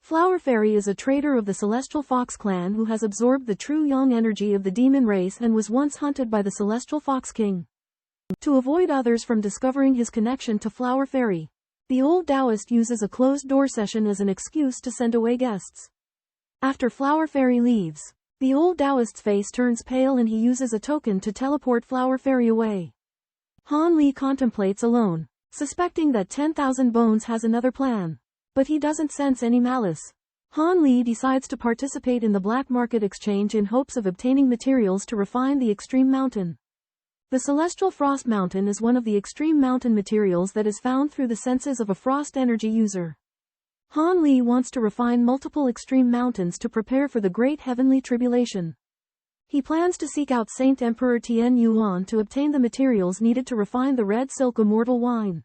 Flower Fairy is a traitor of the Celestial Fox clan who has absorbed the true yang energy of the demon race and was once hunted by the Celestial Fox King. To avoid others from discovering his connection to Flower Fairy, the old Taoist uses a closed-door session as an excuse to send away guests. After Flower Fairy leaves, the old Taoist's face turns pale and he uses a token to teleport Flower Fairy away. Han Li contemplates alone, suspecting that 10,000 Bones has another plan. But he doesn't sense any malice. Han Li decides to participate in the black market exchange in hopes of obtaining materials to refine the extreme mountain. The Celestial Frost Mountain is one of the extreme mountain materials that is found through the senses of a frost energy user. Han Li wants to refine multiple extreme mountains to prepare for the great heavenly tribulation. He plans to seek out Saint Emperor Tianyuan to obtain the materials needed to refine the red silk immortal wine.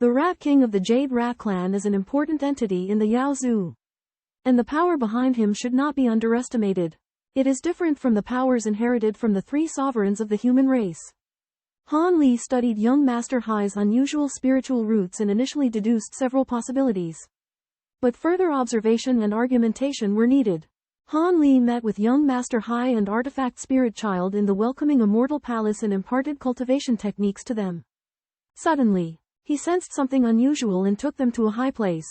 The Rat King of the Jade Rat clan is an important entity in the Yao Zhu. And the power behind him should not be underestimated. It is different from the powers inherited from the three sovereigns of the human race. Han Li studied young Master Hai's unusual spiritual roots and initially deduced several possibilities. But further observation and argumentation were needed. Han Li met with young Master Hai and Artifact Spirit Child in the welcoming Immortal Palace and imparted cultivation techniques to them. Suddenly, he sensed something unusual and took them to a high place.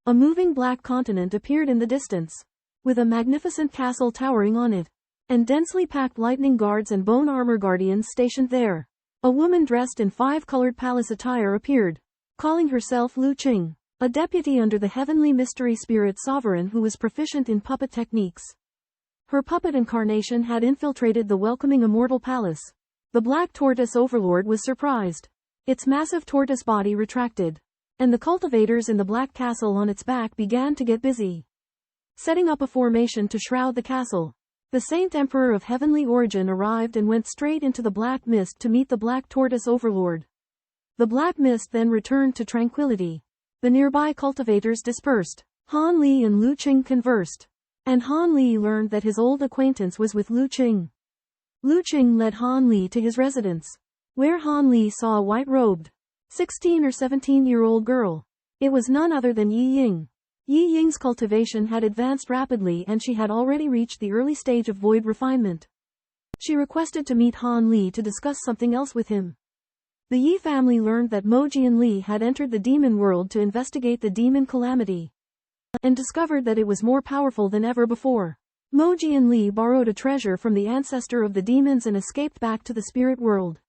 A moving black continent appeared in the distance, with a magnificent castle towering on it, and densely packed lightning guards and bone armor guardians stationed there. A woman dressed in 5-colored palace attire appeared, calling herself Lu Qing, a deputy under the heavenly mystery spirit sovereign who was proficient in puppet techniques. Her puppet incarnation had infiltrated the welcoming Immortal Palace. The Black Tortoise Overlord was surprised. Its massive tortoise body retracted, and the cultivators in the black castle on its back began to get busy, setting up a formation to shroud the castle. The Saint Emperor of heavenly origin arrived and went straight into the black mist to meet the Black Tortoise Overlord. The black mist then returned to tranquility. The nearby cultivators dispersed. Han Li and Lu Qing conversed, and Han Li learned that his old acquaintance was with Lu Qing. Lu Qing led Han Li to his residence, where Han Li saw a white-robed, 16 or 17-year-old girl. It was none other than Yi Ying. Yi Ying's cultivation had advanced rapidly and she had already reached the early stage of void refinement. She requested to meet Han Li to discuss something else with him. The Yi family learned that Mo Jianli had entered the demon world to investigate the demon calamity, and discovered that it was more powerful than ever before. Mo Jianli borrowed a treasure from the ancestor of the demons and escaped back to the spirit world,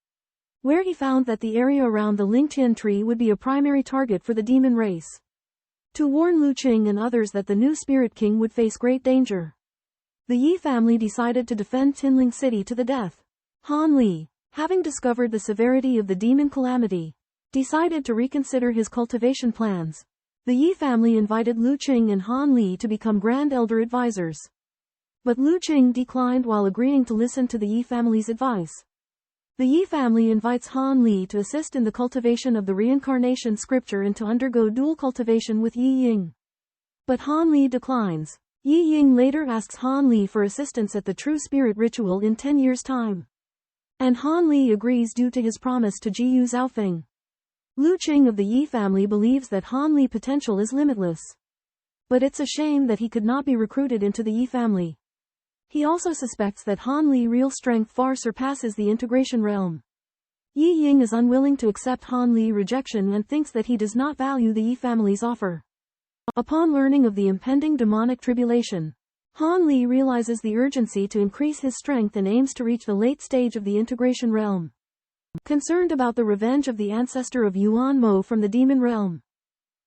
where he found that the area around the Lingtian tree would be a primary target for the demon race. To warn Lu Qing and others that the new Spirit King would face great danger, the Yi family decided to defend Tinling City to the death. Han Li, having discovered the severity of the demon calamity, decided to reconsider his cultivation plans. The Yi family invited Lu Qing and Han Li to become Grand Elder advisors. But Lu Qing declined while agreeing to listen to the Yi family's advice. The Yi family invites Han Li to assist in the cultivation of the reincarnation scripture and to undergo dual cultivation with Yi Ying. But Han Li declines. Yi Ying later asks Han Li for assistance at the True Spirit ritual in 10 years' time. And Han Li agrees due to his promise to Jiyu Zhaofeng. Lu Qing of the Yi family believes that Han Li potential is limitless. But it's a shame that he could not be recruited into the Yi family. He also suspects that Han Li's real strength far surpasses the integration realm. Yi Ying is unwilling to accept Han Li's rejection and thinks that he does not value the Yi family's offer. Upon learning of the impending demonic tribulation, Han Li realizes the urgency to increase his strength and aims to reach the late stage of the integration realm. Concerned about the revenge of the ancestor of Yuan Mo from the demon realm,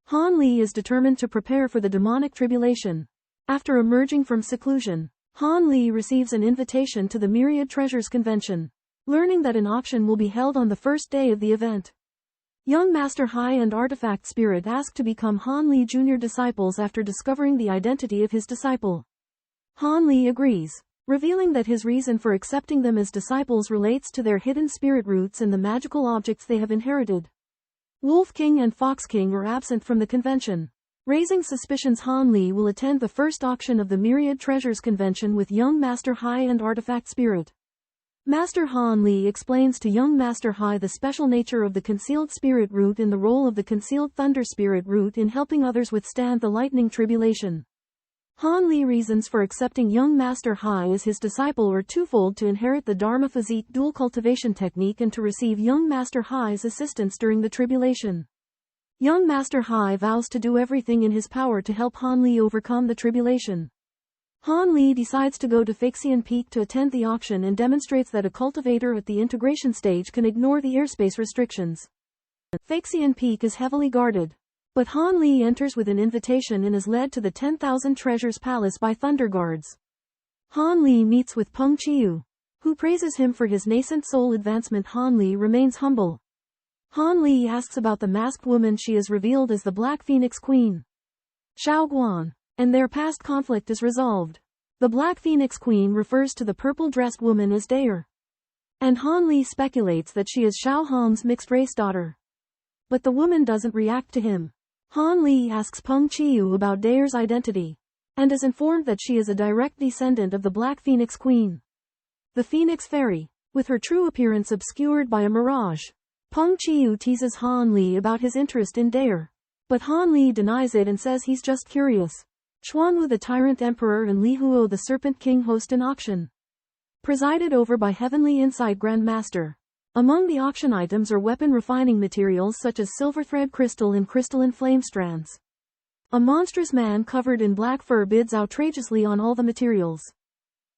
Han Li is determined to prepare for the demonic tribulation. After emerging from seclusion, Han Li receives an invitation to the Myriad Treasures Convention, learning that an auction will be held on the first day of the event. Young Master Hai and Artifact Spirit ask to become Han Li Jr. disciples after discovering the identity of his disciple. Han Li agrees, revealing that his reason for accepting them as disciples relates to their hidden spirit roots and the magical objects they have inherited. Wolf King and Fox King are absent from the convention, raising suspicions Han Li will attend the first auction of the Myriad Treasures Convention with young Master Hai and Artifact Spirit. Master Han Li explains to young Master Hai the special nature of the Concealed Spirit Root and the role of the Concealed Thunder Spirit Root in helping others withstand the lightning tribulation. Han Li reasons for accepting young Master Hai as his disciple are twofold: to inherit the Dharma Physique dual cultivation technique and to receive young Master Hai's assistance during the tribulation. Young Master Hai vows to do everything in his power to help Han Li overcome the tribulation. Han Li decides to go to Phyxian Peak to attend the auction and demonstrates that a cultivator at the integration stage can ignore the airspace restrictions. Phyxian Peak is heavily guarded. But Han Li enters with an invitation and is led to the 10,000 Treasures Palace by Thunder Guards. Han Li meets with Peng Qiu, who praises him for his nascent soul advancement. Han Li remains humble. Han Li asks about the masked woman. She is revealed as the Black Phoenix Queen, Xiao Guan, and their past conflict is resolved. The Black Phoenix Queen refers to the purple-dressed woman as Daer, and Han Li speculates that she is Xiao Hong's mixed-race daughter. But the woman doesn't react to him. Han Li asks Peng Qiu about Daer's identity, and is informed that she is a direct descendant of the Black Phoenix Queen, the Phoenix Fairy, with her true appearance obscured by a mirage. Peng Qiu teases Han Li about his interest in Daer, but Han Li denies it and says he's just curious. Xuanwu the Tyrant Emperor and Li Huo the Serpent King host an auction, presided over by Heavenly Insight Grand Master. Among the auction items are weapon refining materials such as silver thread crystal and crystalline flame strands. A monstrous man covered in black fur bids outrageously on all the materials,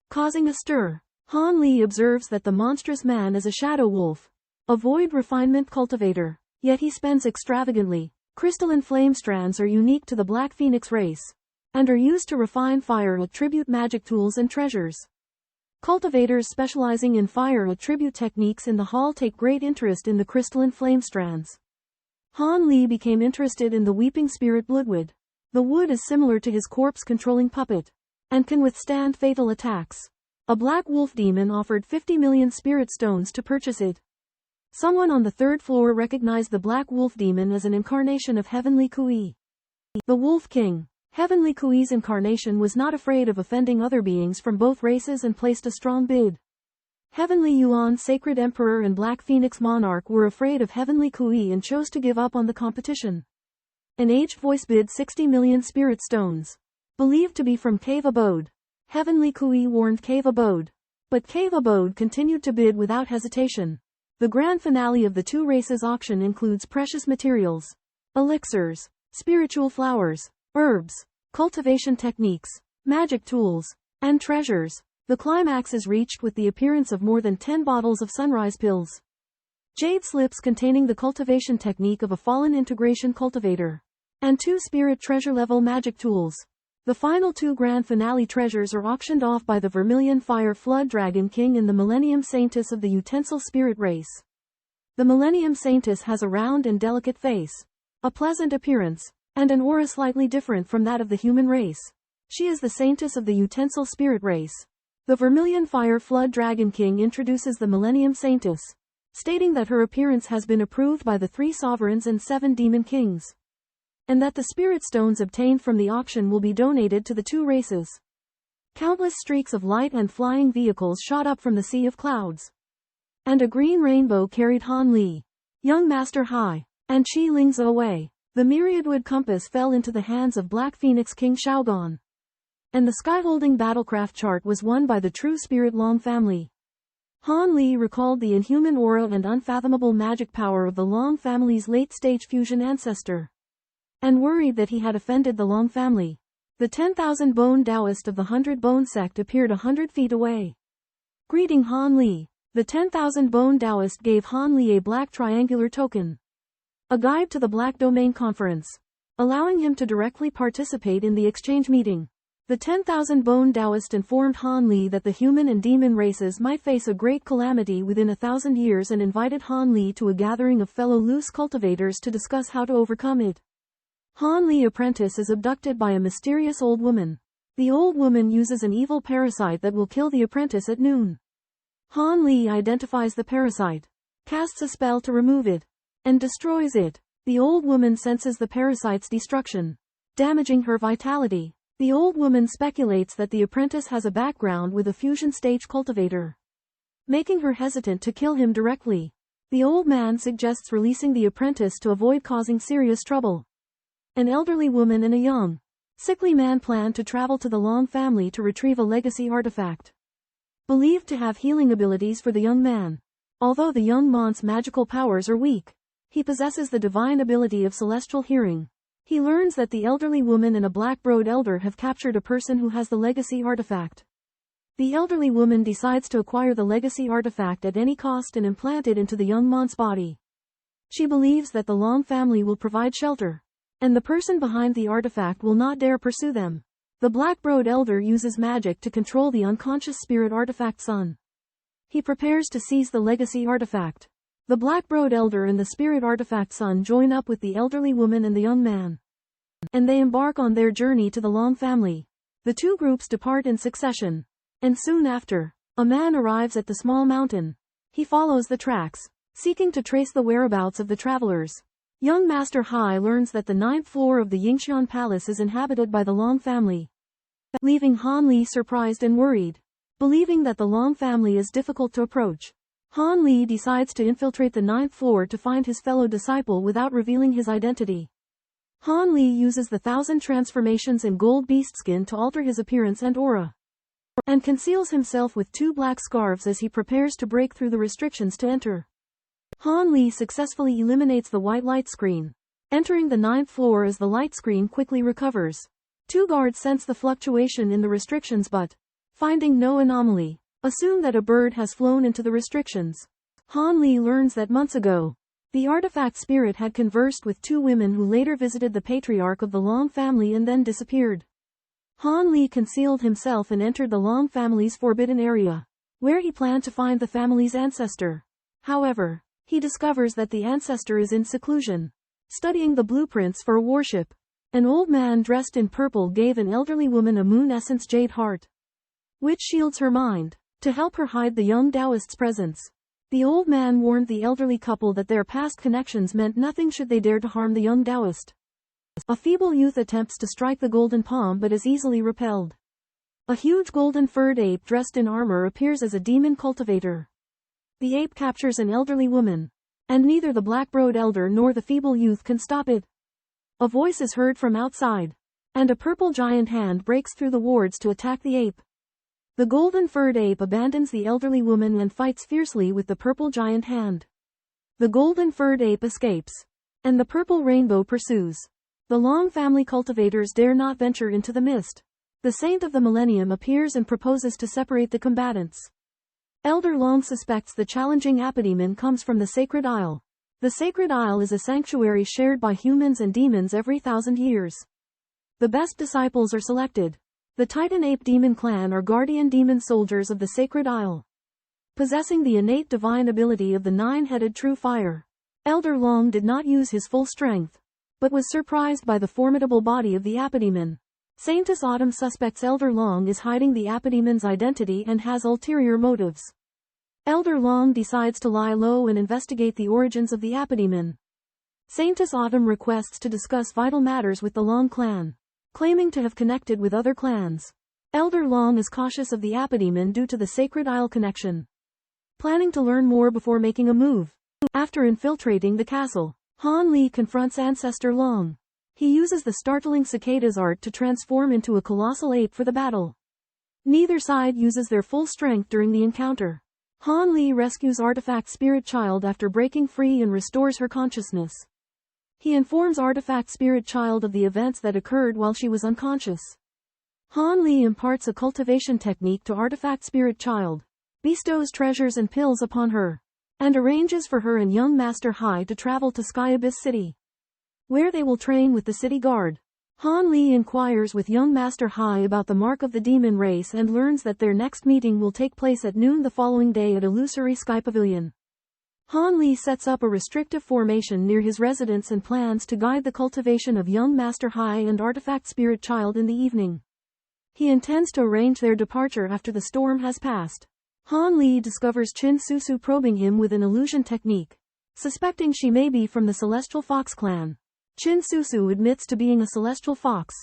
causing a stir. Han Li observes that the monstrous man is a shadow wolf, a void refinement cultivator, yet he spends extravagantly. Crystalline flame strands are unique to the Black Phoenix race, and are used to refine fire attribute magic tools and treasures. Cultivators specializing in fire attribute techniques in the hall take great interest in the crystalline flame strands. Han Li became interested in the Weeping Spirit Bloodwood. The wood is similar to his corpse-controlling puppet, and can withstand fatal attacks. A black wolf demon offered 50 million spirit stones to purchase it. Someone on the third floor recognized the black wolf demon as an incarnation of Heavenly Kui, the Wolf King. Heavenly Kui's incarnation was not afraid of offending other beings from both races and placed a strong bid. Heavenly Yuan Sacred Emperor and Black Phoenix Monarch were afraid of Heavenly Kui and chose to give up on the competition. An aged voice bid 60 million spirit stones, believed to be from Cave Abode. Heavenly Kui warned Cave Abode, but Cave Abode continued to bid without hesitation. The grand finale of the two races auction includes precious materials, elixirs, spiritual flowers, herbs, cultivation techniques, magic tools, and treasures. The climax is reached with the appearance of more than 10 bottles of sunrise pills, jade slips containing the cultivation technique of a fallen integration cultivator, and 2 spirit treasure-level magic tools. The final 2 grand finale treasures are auctioned off by the Vermilion Fire Flood Dragon King and the Millennium Saintess of the Utensil Spirit race. The Millennium Saintess has a round and delicate face, a pleasant appearance, and an aura slightly different from that of the human race. She is the Saintess of the Utensil Spirit race. The Vermilion Fire Flood Dragon King introduces the Millennium Saintess, stating that her appearance has been approved by the 3 sovereigns and 7 demon kings, and that the spirit stones obtained from the auction will be donated to the 2 races. Countless streaks of light and flying vehicles shot up from the sea of clouds, and a green rainbow carried Han Li, young Master Hai, and Qi Ling's away. The myriadwood compass fell into the hands of Black Phoenix King Xiaogan, and the skyholding battlecraft chart was won by the true Spirit Long family. Han Li recalled the inhuman aura and unfathomable magic power of the Long family's late-stage fusion ancestor, and worried that he had offended the Long family. The 10,000 Bone Taoist of the 100 Bone sect appeared 100 feet away, greeting Han Li. The 10,000 Bone Taoist gave Han Li a black triangular token, a guide to the Black Domain Conference, allowing him to directly participate in the exchange meeting. The 10,000 Bone Taoist informed Han Li that the human and demon races might face a great calamity within 1,000 years and invited Han Li to a gathering of fellow loose cultivators to discuss how to overcome it. Han Li apprentice is abducted by a mysterious old woman. The old woman uses an evil parasite that will kill the apprentice at noon. Han Li identifies the parasite, casts a spell to remove it, and destroys it. The old woman senses the parasite's destruction, damaging her vitality. The old woman speculates that the apprentice has a background with a fusion stage cultivator, making her hesitant to kill him directly. The old man suggests releasing the apprentice to avoid causing serious trouble. An elderly woman and a young Sickly Man planned to travel to the Long family to retrieve a legacy artifact. Believed to have healing abilities for the young man. Although the young man's magical powers are weak, he possesses the divine ability of celestial hearing. He learns that the elderly woman and a black-browed elder have captured a person who has the legacy artifact. The elderly woman decides to acquire the legacy artifact at any cost and implant it into the young man's body. She believes that the Long family will provide shelter, and the person behind the artifact will not dare pursue them. The black-browed elder uses magic to control the unconscious spirit artifact son. He prepares to seize the legacy artifact. The black-browed elder and the spirit artifact son join up with the elderly woman and the young man, and they embark on their journey to the Long family. The two groups depart in succession, and soon after, a man arrives at the small mountain. He follows the tracks, seeking to trace the whereabouts of the travelers. Young Master Hai learns that the 9th floor of the Yingxian Palace is inhabited by the Long family, leaving Han Li surprised and worried. Believing that the Long family is difficult to approach, Han Li decides to infiltrate the 9th floor to find his fellow disciple without revealing his identity. Han Li uses the 1,000 transformations in gold beast skin to alter his appearance and aura, and conceals himself with 2 black scarves as he prepares to break through the restrictions to enter. Han Li successfully eliminates the white light screen, entering the 9th floor as the light screen quickly recovers. 2 guards sense the fluctuation in the restrictions but, finding no anomaly, assume that a bird has flown into the restrictions. Han Li learns that months ago, the artifact spirit had conversed with 2 women who later visited the patriarch of the Long family and then disappeared. Han Li concealed himself and entered the Long family's forbidden area, where he planned to find the family's ancestor. However, he discovers that the ancestor is in seclusion, studying the blueprints for a warship. An old man dressed in purple gave an elderly woman a moon essence jade heart, which shields her mind, to help her hide the young Taoist's presence. The old man warned the elderly couple that their past connections meant nothing should they dare to harm the young Taoist. A feeble youth attempts to strike the golden palm but is easily repelled. A huge golden-furred ape dressed in armor appears as a demon cultivator. The ape captures an elderly woman, and neither the black-browed elder nor the feeble youth can stop it. A voice is heard from outside, and a purple giant hand breaks through the wards to attack the ape. The golden-furred ape abandons the elderly woman and fights fiercely with the purple giant hand. The golden-furred ape escapes, and the purple rainbow pursues. The Long family cultivators dare not venture into the mist. The Saint of the Millennium appears and proposes to separate the combatants. Elder Long suspects the challenging apodemon comes from the Sacred Isle. The Sacred Isle is a sanctuary shared by humans and demons every 1,000 years. The best disciples are selected. The Titan Ape Demon Clan are guardian demon soldiers of the Sacred Isle, possessing the innate divine ability of the 9-headed true fire. Elder Long did not use his full strength, but was surprised by the formidable body of the apodemon. Saintess Autumn suspects Elder Long is hiding the apodemon's identity and has ulterior motives. Elder Long decides to lie low and investigate the origins of the apodemon. Saintess Autumn requests to discuss vital matters with the Long clan, claiming to have connected with other clans. Elder Long is cautious of the apodemon due to the Sacred Isle connection, planning to learn more before making a move. After infiltrating the castle, Han Li confronts Ancestor Long. He uses the startling cicada's art to transform into a colossal ape for the battle. Neither side uses their full strength during the encounter. Han Li rescues Artifact Spirit Child after breaking free and restores her consciousness. He informs Artifact Spirit Child of the events that occurred while she was unconscious. Han Li imparts a cultivation technique to Artifact Spirit Child, bestows treasures and pills upon her, and arranges for her and young Master Hai to travel to Sky Abyss City, where they will train with the city guard. Han Li inquires with young Master Hai about the mark of the demon race and learns that their next meeting will take place at noon the following day at Illusory Sky Pavilion. Han Li sets up a restrictive formation near his residence and plans to guide the cultivation of young Master Hai and Artifact Spirit Child in the evening. He intends to arrange their departure after the storm has passed. Han Li discovers Qin Susu probing him with an illusion technique, suspecting she may be from the Celestial Fox clan. Qin Susu admits to being a celestial fox,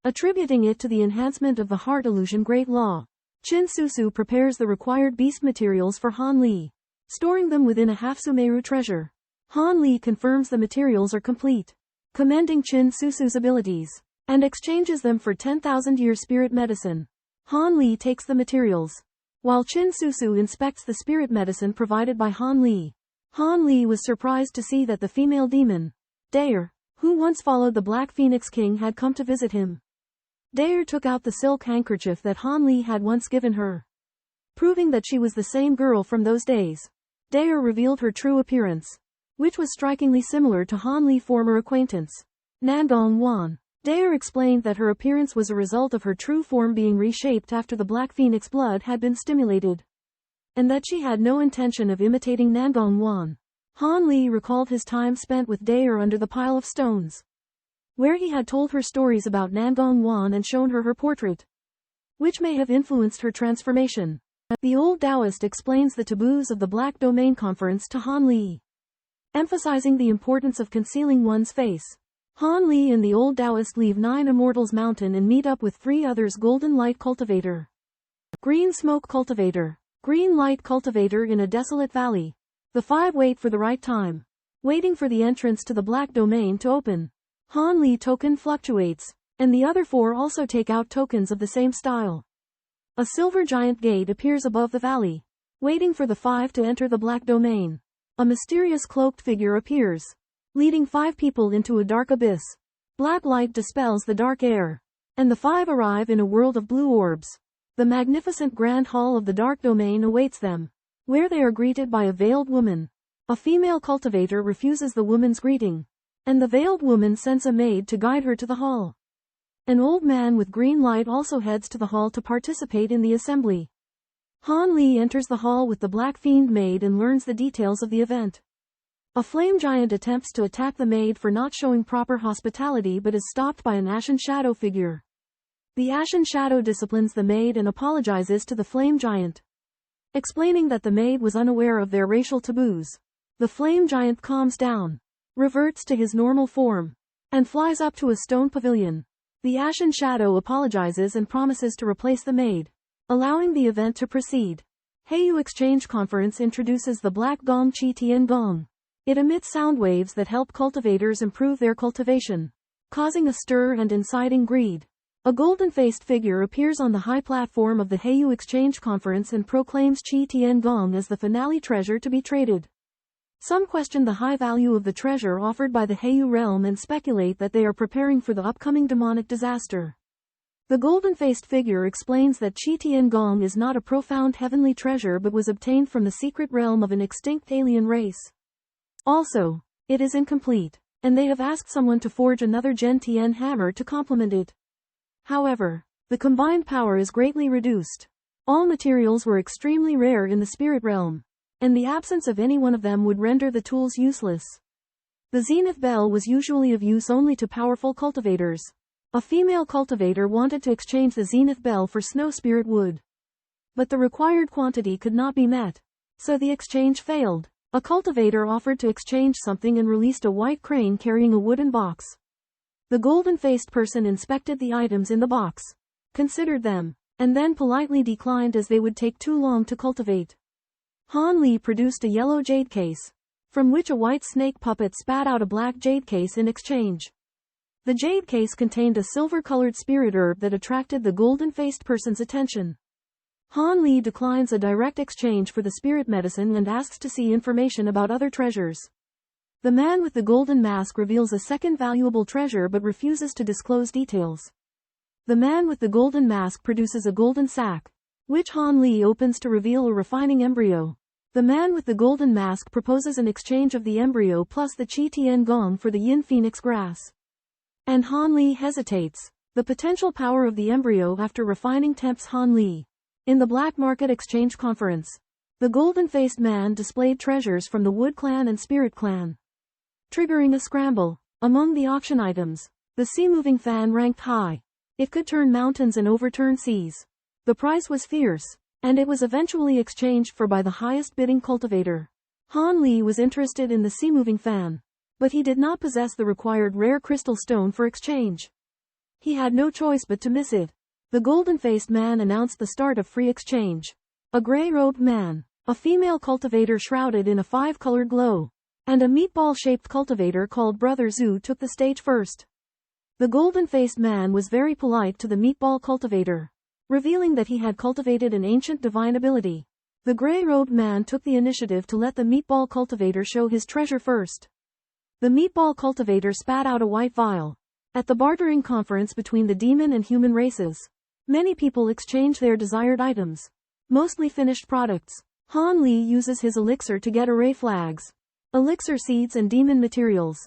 attributing it to the enhancement of the heart illusion Great Law. Qin Susu prepares the required beast materials for Han Li, storing them within a half-Sumeru treasure. Han Li confirms the materials are complete, commending Qin Susu's abilities, and exchanges them for 10,000-year spirit medicine. Han Li takes the materials, while Qin Susu inspects the spirit medicine provided by Han Li. Han Li was surprised to see that the female demon, Daer, who once followed the Black Phoenix King, had come to visit him. Daer took out the silk handkerchief that Han Li had once given her, proving that she was the same girl from those days. Daer revealed her true appearance, which was strikingly similar to Han Li's former acquaintance, Nangong Wan. Daer explained that her appearance was a result of her true form being reshaped after the Black Phoenix blood had been stimulated, and that she had no intention of imitating Nangong Wan. Han Li recalled his time spent with Daer under the pile of stones, where he had told her stories about Nangong Wan and shown her portrait, which may have influenced her transformation. The old Taoist explains the taboos of the Black Domain Conference to Han Li, emphasizing the importance of concealing one's face. Han Li and the old Taoist leave 9 Immortals Mountain and meet up with 3 others: Golden Light Cultivator, Green Smoke Cultivator, Green Light Cultivator in a desolate valley. The 5 wait for the right time, waiting for the entrance to the Black Domain to open. Han Li token fluctuates, and the other 4 also take out tokens of the same style. A silver giant gate appears above the valley, waiting for the 5 to enter the Black Domain. A mysterious cloaked figure appears, leading 5 people into a dark abyss. Black light dispels the dark air, and the 5 arrive in a world of blue orbs. The magnificent grand hall of the Dark Domain awaits them, where they are greeted by a veiled woman. A female cultivator refuses the woman's greeting, and the veiled woman sends a maid to guide her to the hall. An old man with green light also heads to the hall to participate in the assembly. Han Li enters the hall with the Black Fiend maid and learns the details of the event. A flame giant attempts to attack the maid for not showing proper hospitality but is stopped by an ashen shadow figure. The ashen shadow disciplines the maid and apologizes to the flame giant, explaining that the maid was unaware of their racial taboos. The flame giant calms down, reverts to his normal form, and flies up to a stone pavilion. The ashen shadow apologizes and promises to replace the maid, allowing the event to proceed. Heiyu Exchange Conference introduces the Black Gong Qi Tian Gong. It emits sound waves that help cultivators improve their cultivation, causing a stir and inciting greed. A golden-faced figure appears on the high platform of the Heiyu Exchange Conference and proclaims Qi Tian Gong as the finale treasure to be traded. Some question the high value of the treasure offered by the Heiyu realm and speculate that they are preparing for the upcoming demonic disaster. The golden-faced figure explains that Qi Tian Gong is not a profound heavenly treasure but was obtained from the secret realm of an extinct alien race. Also, it is incomplete, and they have asked someone to forge another Gen Tian hammer to complement it. However, the combined power is greatly reduced. All materials were extremely rare in the spirit realm, and the absence of any one of them would render the tools useless. The Zenith Bell was usually of use only to powerful cultivators. A female cultivator wanted to exchange the Zenith Bell for snow spirit wood, but the required quantity could not be met, so the exchange failed. A cultivator offered to exchange something and released a white crane carrying a wooden box. The golden-faced person inspected the items in the box, considered them, and then politely declined as they would take too long to cultivate. Han Li produced a yellow jade case, from which a white snake puppet spat out a black jade case in exchange. The jade case contained a silver-colored spirit herb that attracted the golden-faced person's attention. Han Li declines a direct exchange for the spirit medicine and asks to see information about other treasures. The man with the golden mask reveals a second valuable treasure but refuses to disclose details. The man with the golden mask produces a golden sack, which Han Li opens to reveal a refining embryo. The man with the golden mask proposes an exchange of the embryo plus the Qi Tian Gong for the Yin Phoenix grass. And Han Li hesitates. The potential power of the embryo after refining tempts Han Li. In the Black Market Exchange Conference, the golden-faced man displayed treasures from the Wood Clan and Spirit Clan, triggering a scramble. Among the auction items, the sea-moving fan ranked high. It could turn mountains and overturn seas. The price was fierce, and it was eventually exchanged for by the highest bidding cultivator. Han Li was interested in the sea-moving fan, but he did not possess the required rare crystal stone for exchange. He had no choice but to miss it. The golden-faced man announced the start of free exchange. A gray-robed man, a female cultivator shrouded in a 5-colored glow, and a meatball-shaped cultivator called Brother Zhu took the stage first. The golden-faced man was very polite to the meatball cultivator, revealing that he had cultivated an ancient divine ability. The gray-robed man took the initiative to let the meatball cultivator show his treasure first. The meatball cultivator spat out a white vial. At the bartering conference between the demon and human races, many people exchange their desired items, mostly finished products. Han Li uses his elixir to get array flags, elixir seeds and demon materials.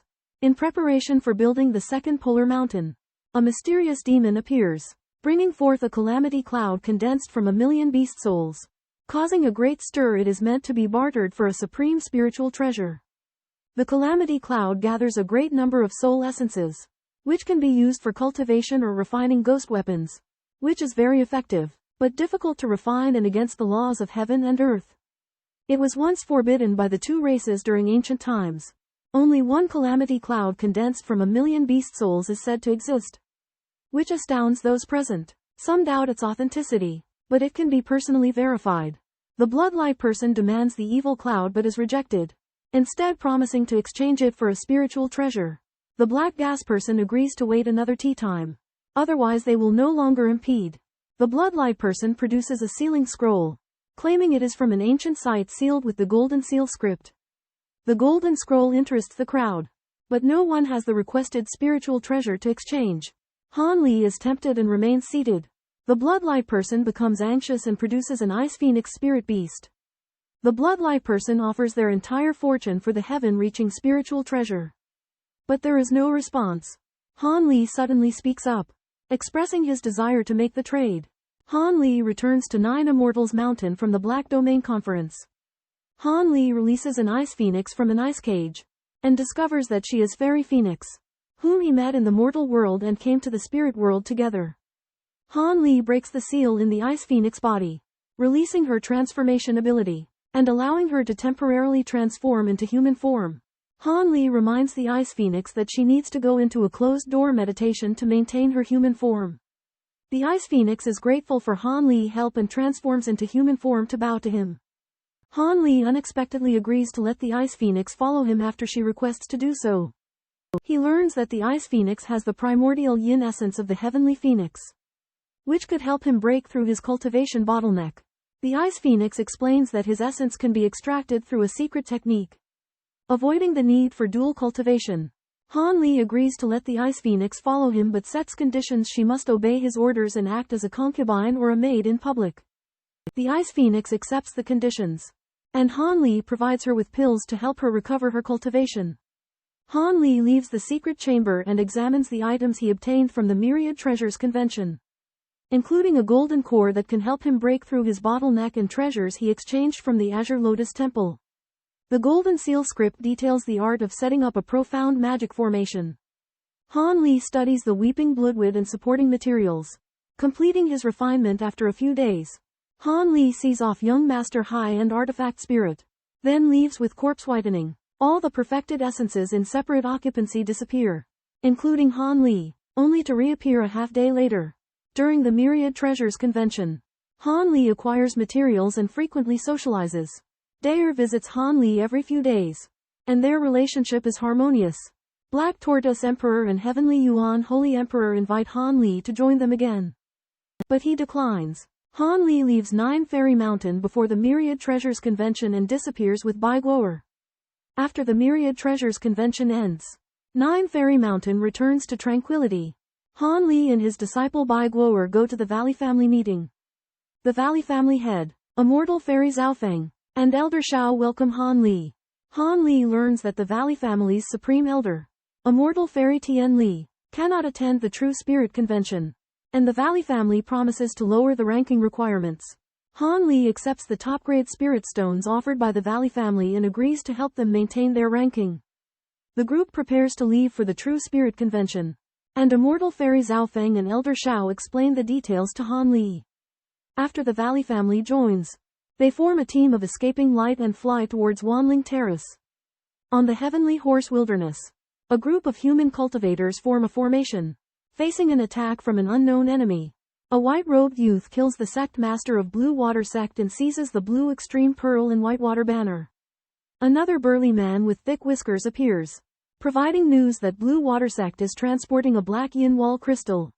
In preparation for building the second polar mountain, a mysterious demon appears, bringing forth a calamity cloud condensed from 1,000,000 beast souls. Causing a great stir, it is meant to be bartered for a supreme spiritual treasure. The calamity cloud gathers a great number of soul essences, which can be used for cultivation or refining ghost weapons, which is very effective, but difficult to refine and against the laws of heaven and earth. It was once forbidden by the two races during ancient times. Only one calamity cloud condensed from 1,000,000 beast souls is said to exist, which astounds those present. Some doubt its authenticity, but it can be personally verified. The bloodlight person demands the evil cloud but is rejected, instead promising to exchange it for a spiritual treasure. The black gas person agrees to wait another tea time, otherwise they will no longer impede. The bloodlight person produces a sealing scroll, claiming it is from an ancient site sealed with the golden seal script. The golden scroll interests the crowd, but no one has the requested spiritual treasure to exchange. Han Li is tempted and remains seated. The bloodlight person becomes anxious and produces an ice phoenix spirit beast. The bloodlight person offers their entire fortune for the heaven-reaching spiritual treasure. But there is no response. Han Li suddenly speaks up, expressing his desire to make the trade. Han Li returns to 9 Immortals Mountain from the Black Domain Conference. Han Li releases an ice phoenix from an ice cage, and discovers that she is Fairy Phoenix, whom he met in the mortal world and came to the spirit world together. Han Li breaks the seal in the Ice Phoenix body, releasing her transformation ability, and allowing her to temporarily transform into human form. Han Li reminds the Ice Phoenix that she needs to go into a closed-door meditation to maintain her human form. The Ice Phoenix is grateful for Han Li's help and transforms into human form to bow to him. Han Li unexpectedly agrees to let the Ice Phoenix follow him after she requests to do so. He learns that the Ice Phoenix has the primordial yin essence of the heavenly phoenix, which could help him break through his cultivation bottleneck. The Ice Phoenix explains that his essence can be extracted through a secret technique, avoiding the need for dual cultivation. Han Li agrees to let the Ice Phoenix follow him but sets conditions: she must obey his orders and act as a concubine or a maid in public. The Ice Phoenix accepts the conditions, and Han Li provides her with pills to help her recover her cultivation. Han Li leaves the secret chamber and examines the items he obtained from the Myriad Treasures Convention, including a golden core that can help him break through his bottleneck and treasures he exchanged from the Azure Lotus Temple. The golden seal script details the art of setting up a profound magic formation. Han Li studies the weeping bloodwood and supporting materials, completing his refinement after a few days. Han Li sees off young Master Hai and Artifact Spirit, then leaves with corpse whitening. All the perfected essences in separate occupancy disappear, including Han Li, only to reappear a half-day later. During the Myriad Treasures Convention, Han Li acquires materials and frequently socializes. Daer visits Han Li every few days, and their relationship is harmonious. Black Tortoise Emperor and Heavenly Yuan Holy Emperor invite Han Li to join them again, but he declines. Han Li leaves 9 Fairy Mountain before the Myriad Treasures Convention and disappears with Zhu Guo'er. After the Myriad Treasures Convention ends, 9 Fairy Mountain returns to tranquility. Han Li and his disciple Zhu Guo'er go to the Valley Family meeting. The Valley Family head, Immortal Fairy Zhaofeng, and Elder Shao welcome Han Li. Han Li learns that the Valley Family's Supreme Elder, Immortal Fairy Tian Li, cannot attend the True Spirit Convention, and the Valley Family promises to lower the ranking requirements. Han Li accepts the top-grade spirit stones offered by the Valley Family and agrees to help them maintain their ranking. The group prepares to leave for the True Spirit Convention, and Immortal Fairy Zhaofeng and Elder Shao explain the details to Han Li. After the Valley Family joins, they form a team of escaping light and fly towards Wanling Terrace. On the Heavenly Horse Wilderness, a group of human cultivators form a formation, facing an attack from an unknown enemy. A white-robed youth kills the sect master of Blue Water Sect and seizes the Blue Extreme Pearl and Whitewater banner. Another burly man with thick whiskers appears, providing news that Blue Water Sect is transporting a black yin wall crystal.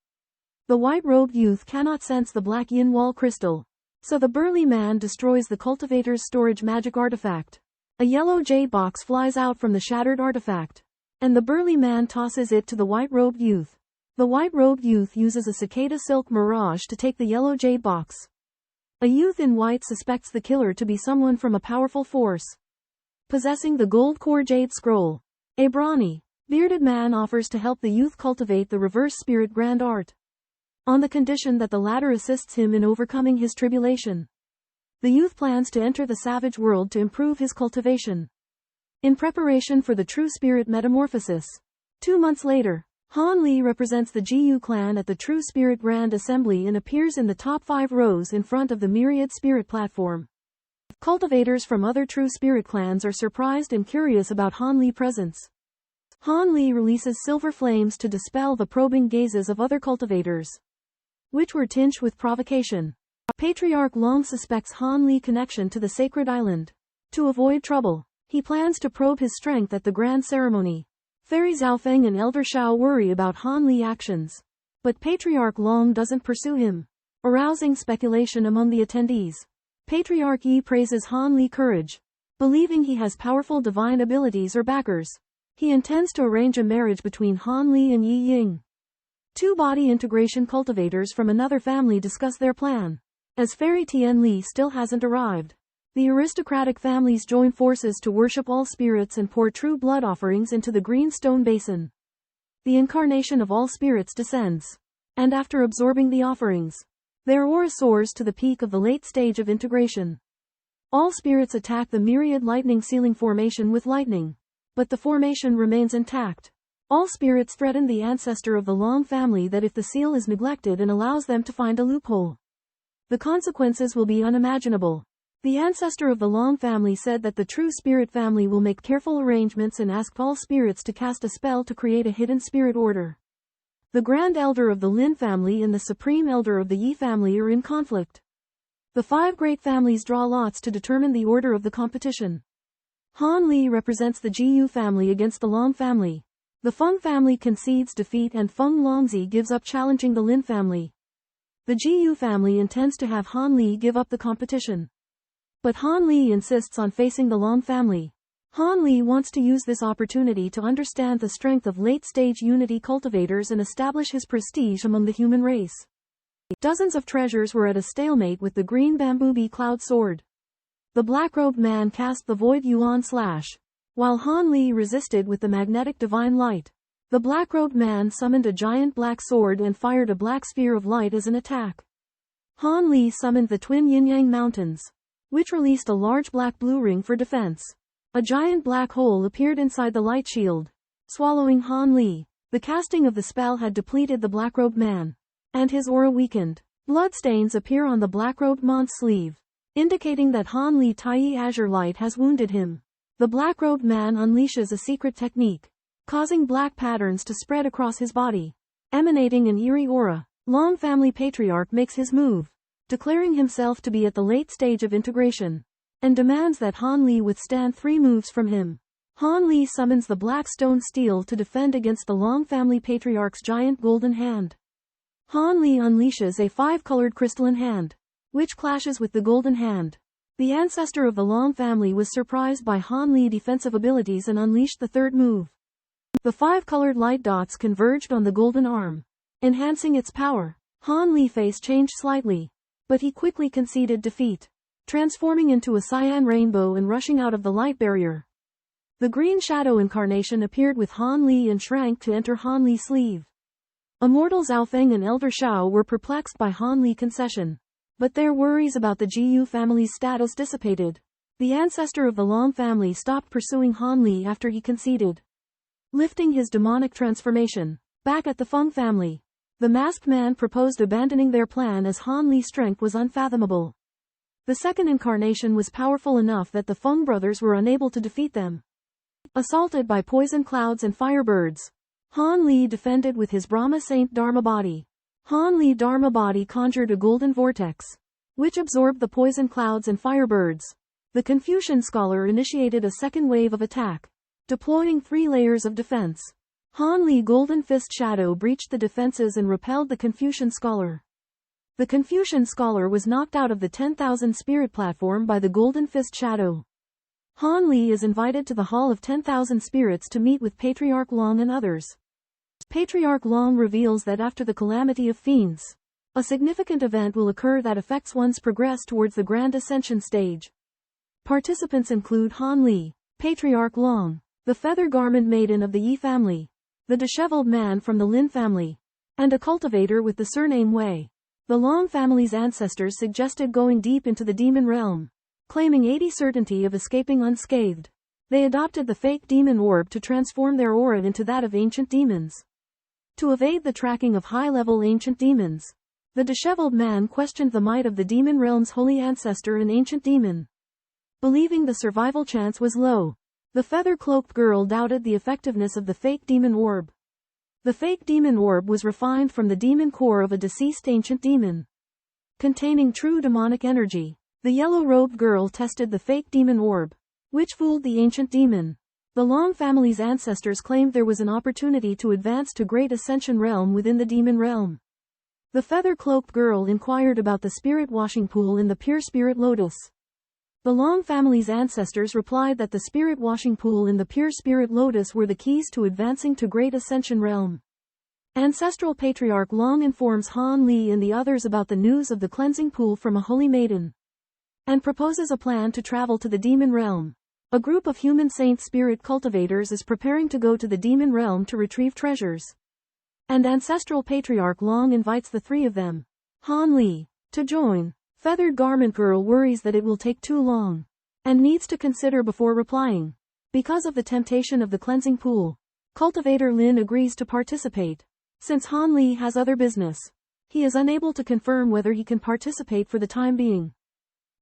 The white-robed youth cannot sense the black yin wall crystal, so the burly man destroys the cultivator's storage magic artifact. A yellow jade box flies out from the shattered artifact, and the burly man tosses it to the white-robed youth. The white-robed youth uses a cicada silk mirage to take the yellow jade box. A youth in white suspects the killer to be someone from a powerful force possessing the gold core jade scroll. A brawny, bearded man offers to help the youth cultivate the reverse spirit grand art, on the condition that the latter assists him in overcoming his tribulation. The youth plans to enter the savage world to improve his cultivation, in preparation for the true spirit metamorphosis. 2 months later, Han Li represents the Jiyu clan at the True Spirit Grand Assembly and appears in the top 5 rows in front of the Myriad Spirit platform. Cultivators from other True Spirit clans are surprised and curious about Han Li's presence. Han Li releases silver flames to dispel the probing gazes of other cultivators, which were tinged with provocation. Patriarch Long suspects Han Li's connection to the sacred island. To avoid trouble, he plans to probe his strength at the grand ceremony. Fairy Zhaofeng and Elder Shao worry about Han Li's actions, but Patriarch Long doesn't pursue him, arousing speculation among the attendees. Patriarch Yi praises Han Li's courage, believing he has powerful divine abilities or backers. He intends to arrange a marriage between Han Li and Yi Ying. 2 body integration cultivators from another family discuss their plan. As Fairy Tian Li still hasn't arrived, the aristocratic families join forces to worship all spirits and pour true blood offerings into the green stone basin. The incarnation of all spirits descends, and after absorbing the offerings, their aura soars to the peak of the late stage of integration. All spirits attack the myriad lightning ceiling formation with lightning, but the formation remains intact. All spirits threaten the ancestor of the Long family that if the seal is neglected and allows them to find a loophole, the consequences will be unimaginable. The ancestor of the Long family said that the True Spirit family will make careful arrangements and ask all spirits to cast a spell to create a hidden spirit order. The Grand Elder of the Lin family and the Supreme Elder of the Yi family are in conflict. The 5 great families draw lots to determine the order of the competition. Han Li represents the Jiyu family against the Long family. The Feng family concedes defeat and Feng Longzi gives up challenging the Lin family. The Jiyu family intends to have Han Li give up the competition, but Han Li insists on facing the Long family. Han Li wants to use this opportunity to understand the strength of late-stage unity cultivators and establish his prestige among the human race. Dozens of treasures were at a stalemate with the green bamboo bee cloud sword. The black-robed man cast the void Yuan slash, while Han Li resisted with the magnetic divine light. The black-robed man summoned a giant black sword and fired a black sphere of light as an attack. Han Li summoned the twin yin-yang mountains, which released a large black-blue ring for defense. A giant black hole appeared inside the light shield, swallowing Han Li. The casting of the spell had depleted the black-robed man, and his aura weakened. Bloodstains appear on the black-robed man's sleeve, indicating that Han Li Tai Azure Light has wounded him. The black-robed man unleashes a secret technique, causing black patterns to spread across his body, emanating an eerie aura. Long family patriarch makes his move, declaring himself to be at the late stage of integration, and demands that Han Li withstand 3 moves from him. Han Li summons the black stone steel to defend against the Long family patriarch's giant golden hand. Han Li unleashes a 5-colored crystalline hand, which clashes with the golden hand. The ancestor of the Long family was surprised by Han Li's defensive abilities and unleashed the 3rd move. The 5-colored light dots converged on the golden arm, enhancing its power. Han Li's face changed slightly, but he quickly conceded defeat, transforming into a cyan rainbow and rushing out of the light barrier. The green shadow incarnation appeared with Han Li and shrank to enter Han Li's sleeve. Immortal Zhaofeng and Elder Shao were perplexed by Han Li's concession, but their worries about the Jiyu family's status dissipated. The ancestor of the Long family stopped pursuing Han Li after he conceded, lifting his demonic transformation. Back at the Feng family, the masked man proposed abandoning their plan as Han Li's strength was unfathomable. The second incarnation was powerful enough that the Feng brothers were unable to defeat them. Assaulted by poison clouds and firebirds, Han Li defended with his Brahma Saint Dharma body. Han Li's Dharma body conjured a golden vortex, which absorbed the poison clouds and firebirds. The Confucian scholar initiated a second wave of attack, deploying 3 layers of defense. Han Li Golden Fist Shadow breached the defenses and repelled the Confucian Scholar. The Confucian Scholar was knocked out of the 10,000 Spirit platform by the Golden Fist Shadow. Han Li is invited to the Hall of 10,000 Spirits to meet with Patriarch Long and others. Patriarch Long reveals that after the Calamity of Fiends, a significant event will occur that affects one's progress towards the Grand Ascension stage. Participants include Han Li, Patriarch Long, the Feather Garment Maiden of the Yi family, the disheveled man from the Lin family, and a cultivator with the surname Wei. The Long family's ancestors suggested going deep into the demon realm, claiming 80% certainty of escaping unscathed. They adopted the fake demon orb to transform their aura into that of ancient demons. To evade the tracking of high-level ancient demons, the disheveled man questioned the might of the demon realm's holy ancestor and ancient demon. Believing the survival chance was low, the feather-cloaked girl doubted the effectiveness of the fake demon orb. The fake demon orb was refined from the demon core of a deceased ancient demon, containing true demonic energy. The yellow-robed girl tested the fake demon orb, which fooled the ancient demon. The Long family's ancestors claimed there was an opportunity to advance to Great Ascension realm within the demon realm. The feather-cloaked girl inquired about the spirit washing pool in the Pure Spirit Lotus. The Long family's ancestors replied that the spirit washing pool in the Pure Spirit Lotus were the keys to advancing to Great Ascension realm. Ancestral Patriarch Long informs Han Li and the others about the news of the cleansing pool from a holy maiden, and proposes a plan to travel to the demon realm. A group of human saint spirit cultivators is preparing to go to the demon realm to retrieve treasures, and Ancestral Patriarch Long invites the 3 of them, Han Li, to join. Feathered Garment Girl worries that it will take too long, and needs to consider before replying. Because of the temptation of the cleansing pool, Cultivator Lin agrees to participate. Since Han Li has other business, he is unable to confirm whether he can participate for the time being.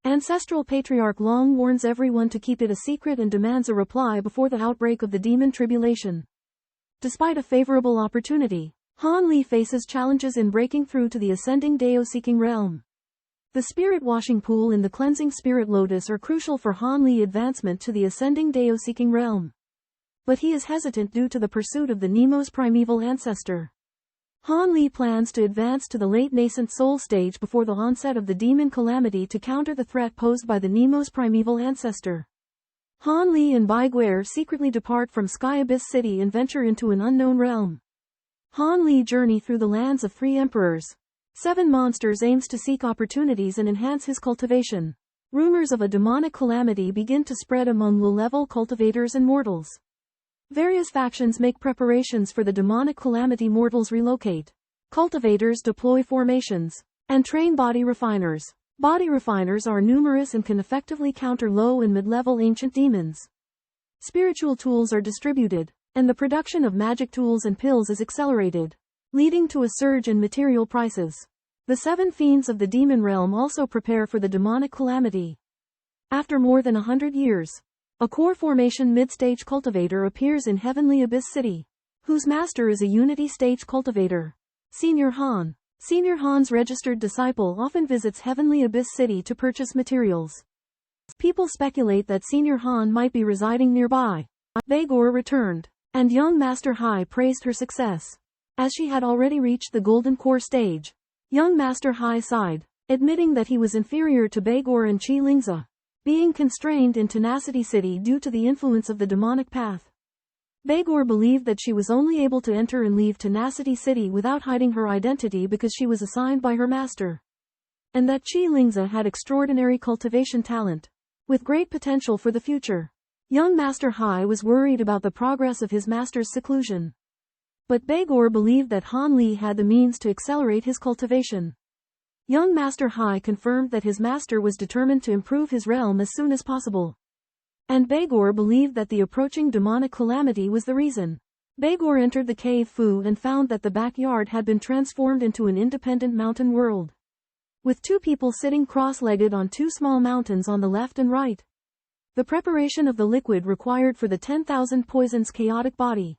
Ancestral Patriarch Long warns everyone to keep it a secret and demands a reply before the outbreak of the demon tribulation. Despite a favorable opportunity, Han Li faces challenges in breaking through to the ascending Dao-seeking realm. The spirit washing pool and the cleansing spirit lotus are crucial for Han Li advancement to the ascending Dao-seeking realm. But he is hesitant due to the pursuit of the Nemo's primeval ancestor. Han Li plans to advance to the late nascent soul stage before the onset of the demon calamity to counter the threat posed by the Nemo's primeval ancestor. Han Li and Zhu Guo'er secretly depart from Sky Abyss City and venture into an unknown realm. Han Li journey through the lands of 3 emperors. 7 monsters aims to seek opportunities and enhance his cultivation. Rumors of a demonic calamity begin to spread among low-level cultivators and mortals. Various factions make preparations for the demonic calamity. Mortals relocate. Cultivators deploy formations and train body refiners. Body refiners are numerous and can effectively counter low and mid-level ancient demons. Spiritual tools are distributed, and the production of magic tools and pills is accelerated, leading to a surge in material prices. The 7 fiends of the demon realm also prepare for the demonic calamity. After more than 100 years, a core formation mid-stage cultivator appears in Heavenly Abyss City, whose master is a unity stage cultivator, Senior Han. Senior Han's registered disciple often visits Heavenly Abyss City to purchase materials. People speculate that Senior Han might be residing nearby. Begor returned, and young Master Hai praised her success, as she had already reached the Golden Core stage. Young Master Hai sighed, admitting that he was inferior to Begor and Qi Lingzi, being constrained in Tenacity City due to the influence of the demonic path. Begor believed that she was only able to enter and leave Tenacity City without hiding her identity because she was assigned by her master, and that Qi Lingzi had extraordinary cultivation talent, with great potential for the future. Young Master Hai was worried about the progress of his master's seclusion, but Begor believed that Han Li had the means to accelerate his cultivation. Young Master Hai confirmed that his master was determined to improve his realm as soon as possible, and Begor believed that the approaching demonic calamity was the reason. Begor entered the cave Fu and found that the backyard had been transformed into an independent mountain world, with 2 people sitting cross-legged on 2 small mountains on the left and right. The preparation of the liquid required for the 10,000 poisons chaotic body,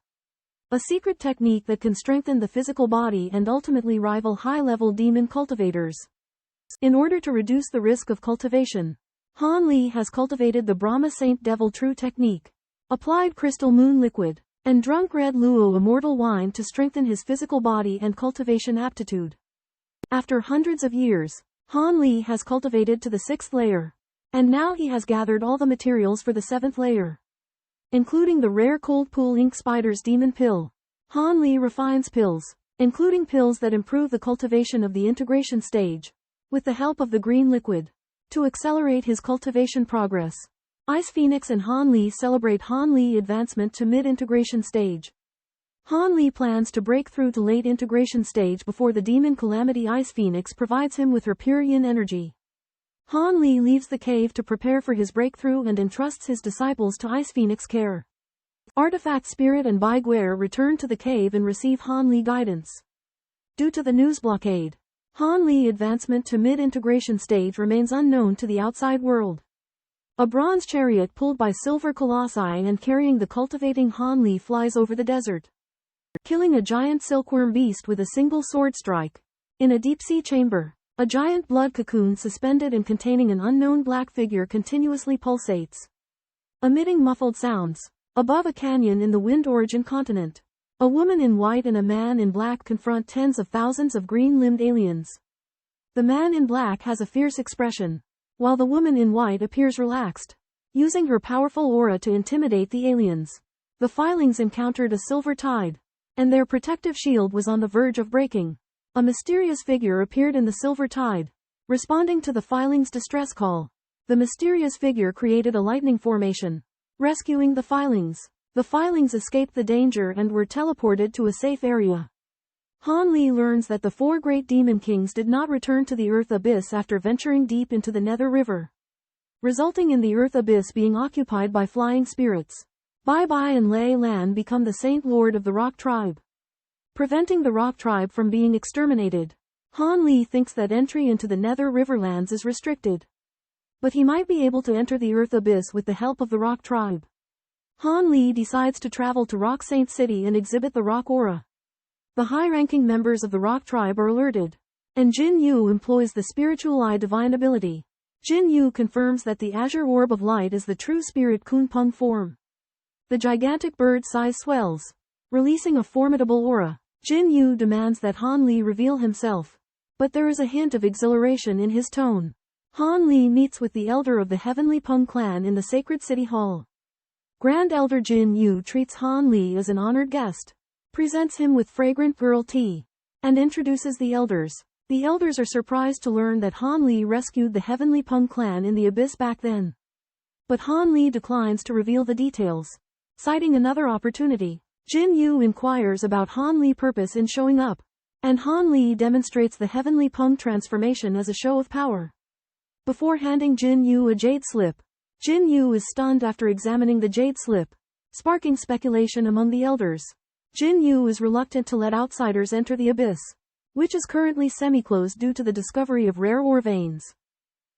a secret technique that can strengthen the physical body and ultimately rival high-level demon cultivators. In order to reduce the risk of cultivation, Han Li has cultivated the Brahma Saint Devil True technique. applied crystal moon liquid, and drunk red luo immortal wine to strengthen his physical body and cultivation aptitude. After hundreds of years, Han Li has cultivated to the 6th layer, and now he has gathered all the materials for the 7th layer, including the rare cold pool ink spider's demon pill. Han Li refines pills, including pills that improve the cultivation of the integration stage, with the help of the green liquid, to accelerate his cultivation progress. Ice Phoenix and Han Li celebrate Han Li advancement to mid-integration stage. Han Li plans to break through to late integration stage before the demon calamity Ice Phoenix provides him with her pure yin energy. Han Li leaves the cave to prepare for his breakthrough and entrusts his disciples to Ice Phoenix care. Artifact Spirit and Zhu Guo'er return to the cave and receive Han Li guidance. Due to the news blockade, Han Li advancement to mid-integration stage remains unknown to the outside world. A bronze chariot pulled by silver colossi and carrying the cultivating Han Li flies over the desert, killing a giant silkworm beast with a single sword strike. In a deep-sea chamber, a giant blood cocoon suspended and containing an unknown black figure continuously pulsates, emitting muffled sounds. Above a canyon in the Wind Origin continent, a woman in white and a man in black confront tens of thousands of green-limbed aliens. The man in black has a fierce expression, while the woman in white appears relaxed, using her powerful aura to intimidate the aliens. The filings encountered a silver tide, and their protective shield was on the verge of breaking. A mysterious figure appeared in the silver tide, responding to the filings' distress call. The mysterious figure created a lightning formation, rescuing the filings. The filings escaped the danger and were teleported to a safe area. Han Li learns that the 4 great demon kings did not return to the Earth Abyss after venturing deep into the Nether River, resulting in the Earth Abyss being occupied by flying spirits. Bai Bai and Lei Lan become the Saint Lord of the Rock Tribe, preventing the Rock Tribe from being exterminated. Han Li thinks that entry into the Nether Riverlands is restricted, but he might be able to enter the Earth Abyss with the help of the Rock Tribe. Han Li decides to travel to Rock Saint City and exhibit the Rock Aura. The high-ranking members of the Rock Tribe are alerted, and Jin Yu employs the Spiritual Eye divine ability. Jin Yu confirms that the Azure Orb of Light is the true spirit Kunpeng form. The gigantic bird size swells, releasing a formidable aura. Jin Yu demands that Han Li reveal himself, but there is a hint of exhilaration in his tone. Han Li meets with the elder of the Heavenly Peng clan in the Sacred City Hall. Grand Elder Jin Yu treats Han Li as an honored guest, presents him with fragrant girl tea, and introduces the elders. The elders are surprised to learn that Han Li rescued the Heavenly Peng clan in the abyss back then. But Han Li declines to reveal the details, citing another opportunity. Jin Yu inquires about Han Li's purpose in showing up, and Han Li demonstrates the Heavenly Peng transformation as a show of power. Before handing Jin Yu a jade slip, Jin Yu is stunned after examining the jade slip, sparking speculation among the elders. Jin Yu is reluctant to let outsiders enter the abyss, which is currently semi-closed due to the discovery of rare ore veins.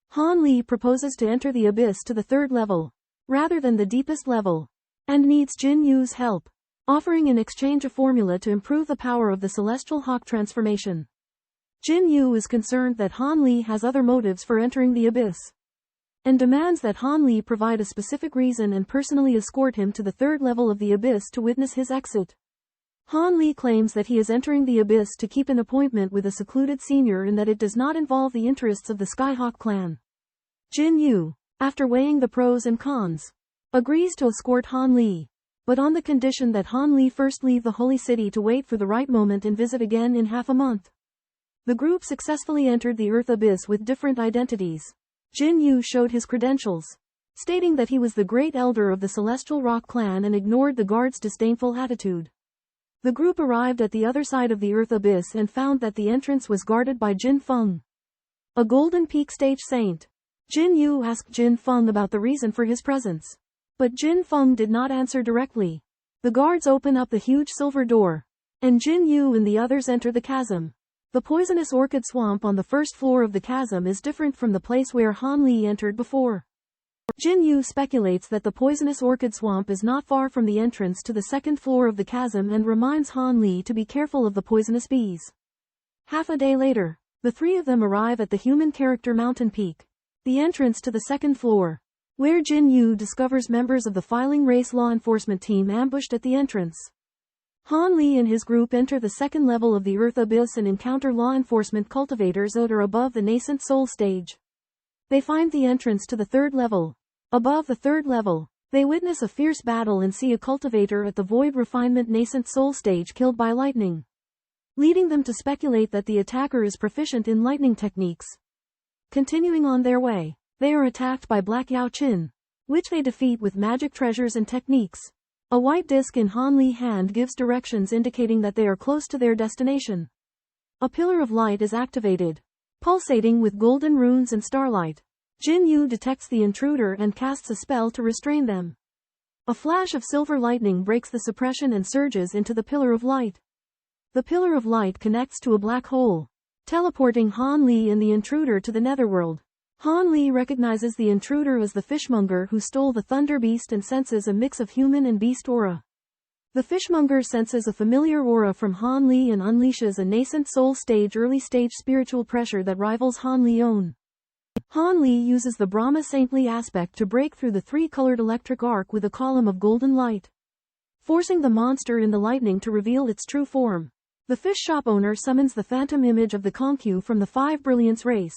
Han Li proposes to enter the abyss to the 3rd level, rather than the deepest level, and needs Jin Yu's help, offering in exchange a formula to improve the power of the Celestial Hawk transformation. Jin Yu is concerned that Han Li has other motives for entering the abyss, and demands that Han Li provide a specific reason and personally escort him to the 3rd level of the abyss to witness his exit. Han Li claims that he is entering the abyss to keep an appointment with a secluded senior and that it does not involve the interests of the Skyhawk clan. Jin Yu, after weighing the pros and cons, agrees to escort Han Li, but on the condition that Han Li first leave the Holy City to wait for the right moment and visit again in half a month. The group successfully entered the Earth Abyss with different identities. Jin Yu showed his credentials, stating that he was the great elder of the Celestial Rock clan and ignored the guards' disdainful attitude. The group arrived at the other side of the Earth Abyss and found that the entrance was guarded by Jin Feng, a Golden Peak stage saint. Jin Yu asked Jin Feng about the reason for his presence, but Jin Feng did not answer directly. The guards open up the huge silver door, and Jin Yu and the others enter the chasm. The poisonous orchid swamp on the 1st floor of the chasm is different from the place where Han Li entered before. Jin Yu speculates that the poisonous orchid swamp is not far from the entrance to the 2nd floor of the chasm and reminds Han Li to be careful of the poisonous bees. Half a day later, the 3 of them arrive at the human character mountain peak, the entrance to the 2nd floor. where Jin Yu discovers members of the filing race law enforcement team ambushed at the entrance. Han Li and his group enter the second level of the Earth Abyss and encounter law enforcement cultivators that are above the nascent soul stage. They find the entrance to the third level. Above the third level, they witness a fierce battle and see a cultivator at the void refinement nascent soul stage killed by lightning, leading them to speculate that the attacker is proficient in lightning techniques. Continuing on their way, they are attacked by Black Yao Qin, which they defeat with magic treasures and techniques. A white disc in Han Li's hand gives directions indicating that they are close to their destination. A pillar of light is activated, pulsating with golden runes and starlight. Jin Yu detects the intruder and casts a spell to restrain them. A flash of silver lightning breaks the suppression and surges into the pillar of light. The pillar of light connects to a black hole, teleporting Han Li and the intruder to the netherworld. Han Li recognizes the intruder as the fishmonger who stole the thunder beast and senses a mix of human and beast aura. The fishmonger senses a familiar aura from Han Li and unleashes a nascent soul stage early stage spiritual pressure that rivals Han Li's own. Han Li uses the Brahma saintly aspect to break through the three-colored electric arc with a column of golden light, forcing the monster in the lightning to reveal its true form. The fish shop owner summons the phantom image of the Conque from the Five Brilliance race,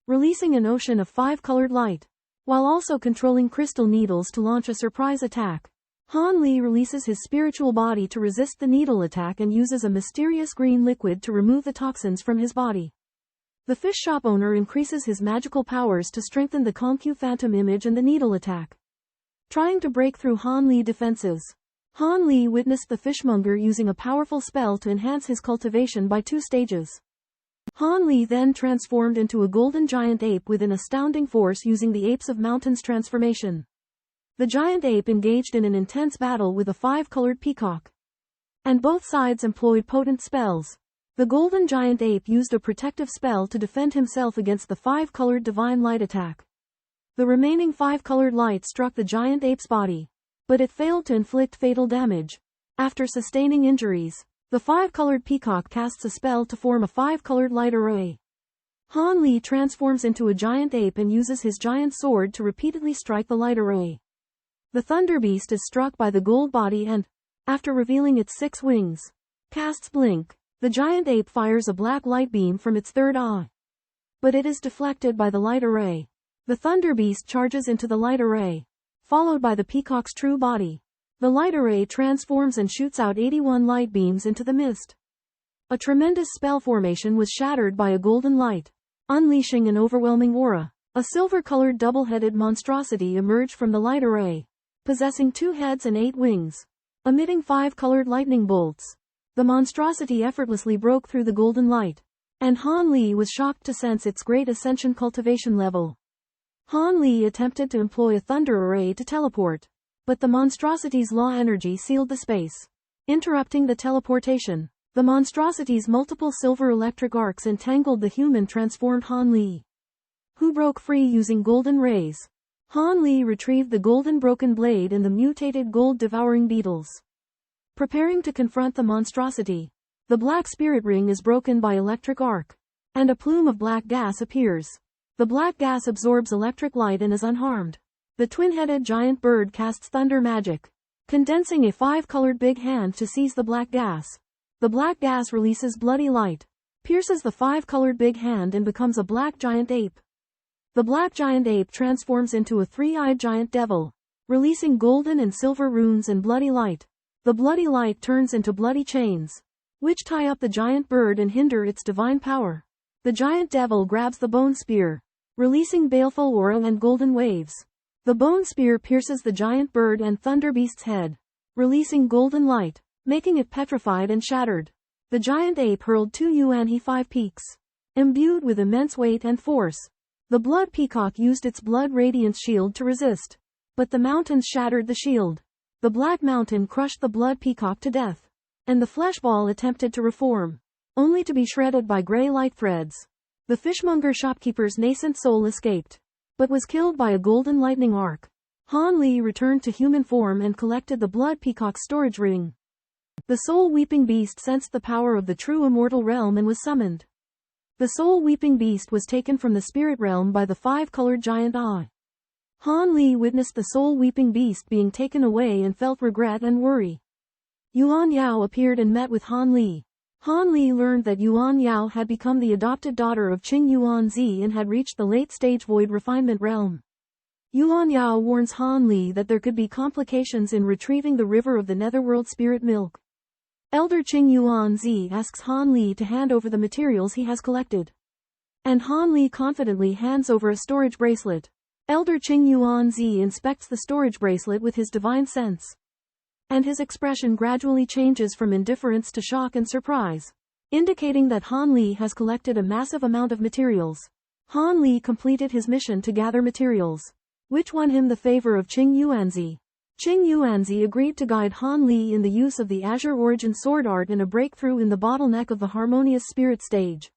releasing an ocean of five-colored light, while also controlling crystal needles to launch a surprise attack. Han Li releases his spiritual body to resist the needle attack and uses a mysterious green liquid to remove the toxins from his body. The fish shop owner increases his magical powers to strengthen the Conque phantom image and the needle attack, trying to break through Han Li's defenses. Han Li witnessed the fishmonger using a powerful spell to enhance his cultivation by 2 stages. Han Li then transformed into a golden giant ape with an astounding force using the Apes of Mountains transformation. The giant ape engaged in an intense battle with a 5-colored peacock, and both sides employed potent spells. The golden giant ape used a protective spell to defend himself against the 5-colored divine light attack. The remaining 5-colored light struck the giant ape's body, but it failed to inflict fatal damage. After sustaining injuries, the 5-colored peacock casts a spell to form a 5-colored light array. Han Li transforms into a giant ape and uses his giant sword to repeatedly strike the light array. The thunder beast is struck by the gold body and, after revealing its 6 wings, casts blink. The giant ape fires a black light beam from its third eye, but it is deflected by the light array. The thunder beast charges into the light array, followed by the peacock's true body. The light array transforms and shoots out 81 light beams into the mist. A tremendous spell formation was shattered by a golden light, unleashing an overwhelming aura. A silver-colored double-headed monstrosity emerged from the light array, possessing 2 heads and 8 wings, emitting 5-colored lightning bolts. The monstrosity effortlessly broke through the golden light, and Han Li was shocked to sense its great ascension cultivation level. Han Li attempted to employ a thunder array to teleport, but the monstrosity's law energy sealed the space, interrupting the teleportation. The monstrosity's multiple silver electric arcs entangled the human transformed Han Li, who broke free using golden rays. Han Li retrieved the golden broken blade and the mutated gold devouring beetles, preparing to confront the monstrosity. The black spirit ring is broken by electric arc, and a plume of black gas appears. The black gas absorbs electric light and is unharmed. The twin-headed giant bird casts thunder magic, condensing a 5-colored big hand to seize the black gas. The black gas releases bloody light, pierces the 5-colored big hand and becomes a black giant ape. The black giant ape transforms into a 3-eyed giant devil, releasing golden and silver runes and bloody light. The bloody light turns into bloody chains, which tie up the giant bird and hinder its divine power. The giant devil grabs the bone spear, releasing baleful aura and golden waves. The bone spear pierces the giant bird and thunder beast's head, releasing golden light, making it petrified and shattered. The giant ape hurled 2 Yuanhe 5 peaks, imbued with immense weight and force. The blood peacock used its blood radiance shield to resist, but the mountains shattered the shield. The black mountain crushed the blood peacock to death, and the flesh ball attempted to reform, only to be shredded by gray light threads. The fishmonger shopkeeper's nascent soul escaped, but was killed by a golden lightning arc. Han Li returned to human form and collected the blood peacock's storage ring. The soul-weeping beast sensed the power of the true immortal realm and was summoned. The soul-weeping beast was taken from the spirit realm by the 5-colored giant eye. Han Li witnessed the soul-weeping beast being taken away and felt regret and worry. Yuan Yao appeared and met with Han Li. Han Li learned that Yuan Yao had become the adopted daughter of Qing Yuanzi and had reached the late-stage void refinement realm. Yuan Yao warns Han Li that there could be complications in retrieving the river of the netherworld spirit milk. Elder Qing Yuanzi asks Han Li to hand over the materials he has collected. And Han Li confidently hands over a storage bracelet. Elder Qing Yuanzi inspects the storage bracelet with his divine sense. And his expression gradually changes from indifference to shock and surprise, indicating that Han Li has collected a massive amount of materials. Han Li completed his mission to gather materials, which won him the favor of Qing Yuanzi. Qing Yuanzi agreed to guide Han Li in the use of the Azure Origin sword art and a breakthrough in the bottleneck of the harmonious spirit stage.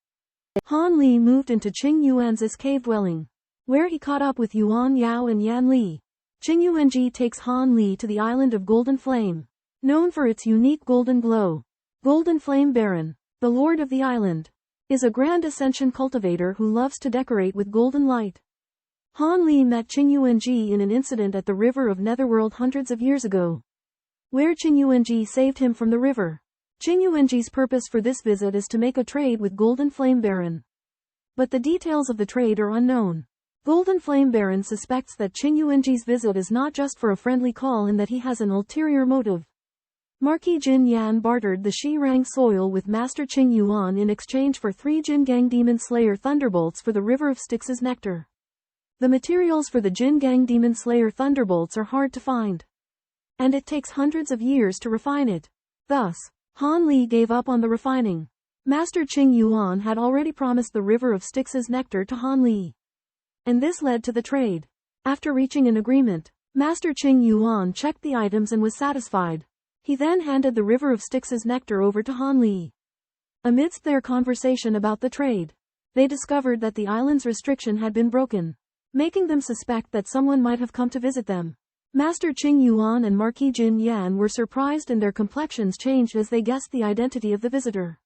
Han Li moved into Qing Yuanzi's cave dwelling, where he caught up with Yuan Yao and Yan Li. Qing Yuanzi takes Han Li to the island of Golden Flame, known for its unique golden glow. Golden Flame Baron, the lord of the island, is a grand ascension cultivator who loves to decorate with golden light. Han Li met Qing Yuanzi in an incident at the river of Netherworld hundreds of years ago, where Qing Yuanzi saved him from the river. Qing Yuanzi's purpose for this visit is to make a trade with Golden Flame Baron. But the details of the trade are unknown. Golden Flame Baron suspects that Qing Yuanzi's visit is not just for a friendly call and that he has an ulterior motive. Marquis Jin Yan bartered the Shirang soil with Master Qing Yuan in exchange for 3 Jingang Demon Slayer Thunderbolts for the River of Styx's nectar. The materials for the Jingang Demon Slayer Thunderbolts are hard to find, and it takes hundreds of years to refine it. Thus, Han Li gave up on the refining. Master Qing Yuan had already promised the River of Styx's nectar to Han Li, and this led to the trade. After reaching an agreement, Master Qing Yuan checked the items and was satisfied. He then handed the River of Styx's nectar over to Han Li. Amidst their conversation about the trade, they discovered that the island's restriction had been broken, making them suspect that someone might have come to visit them. Master Qing Yuan and Marquis Jin Yan were surprised and their complexions changed as they guessed the identity of the visitor.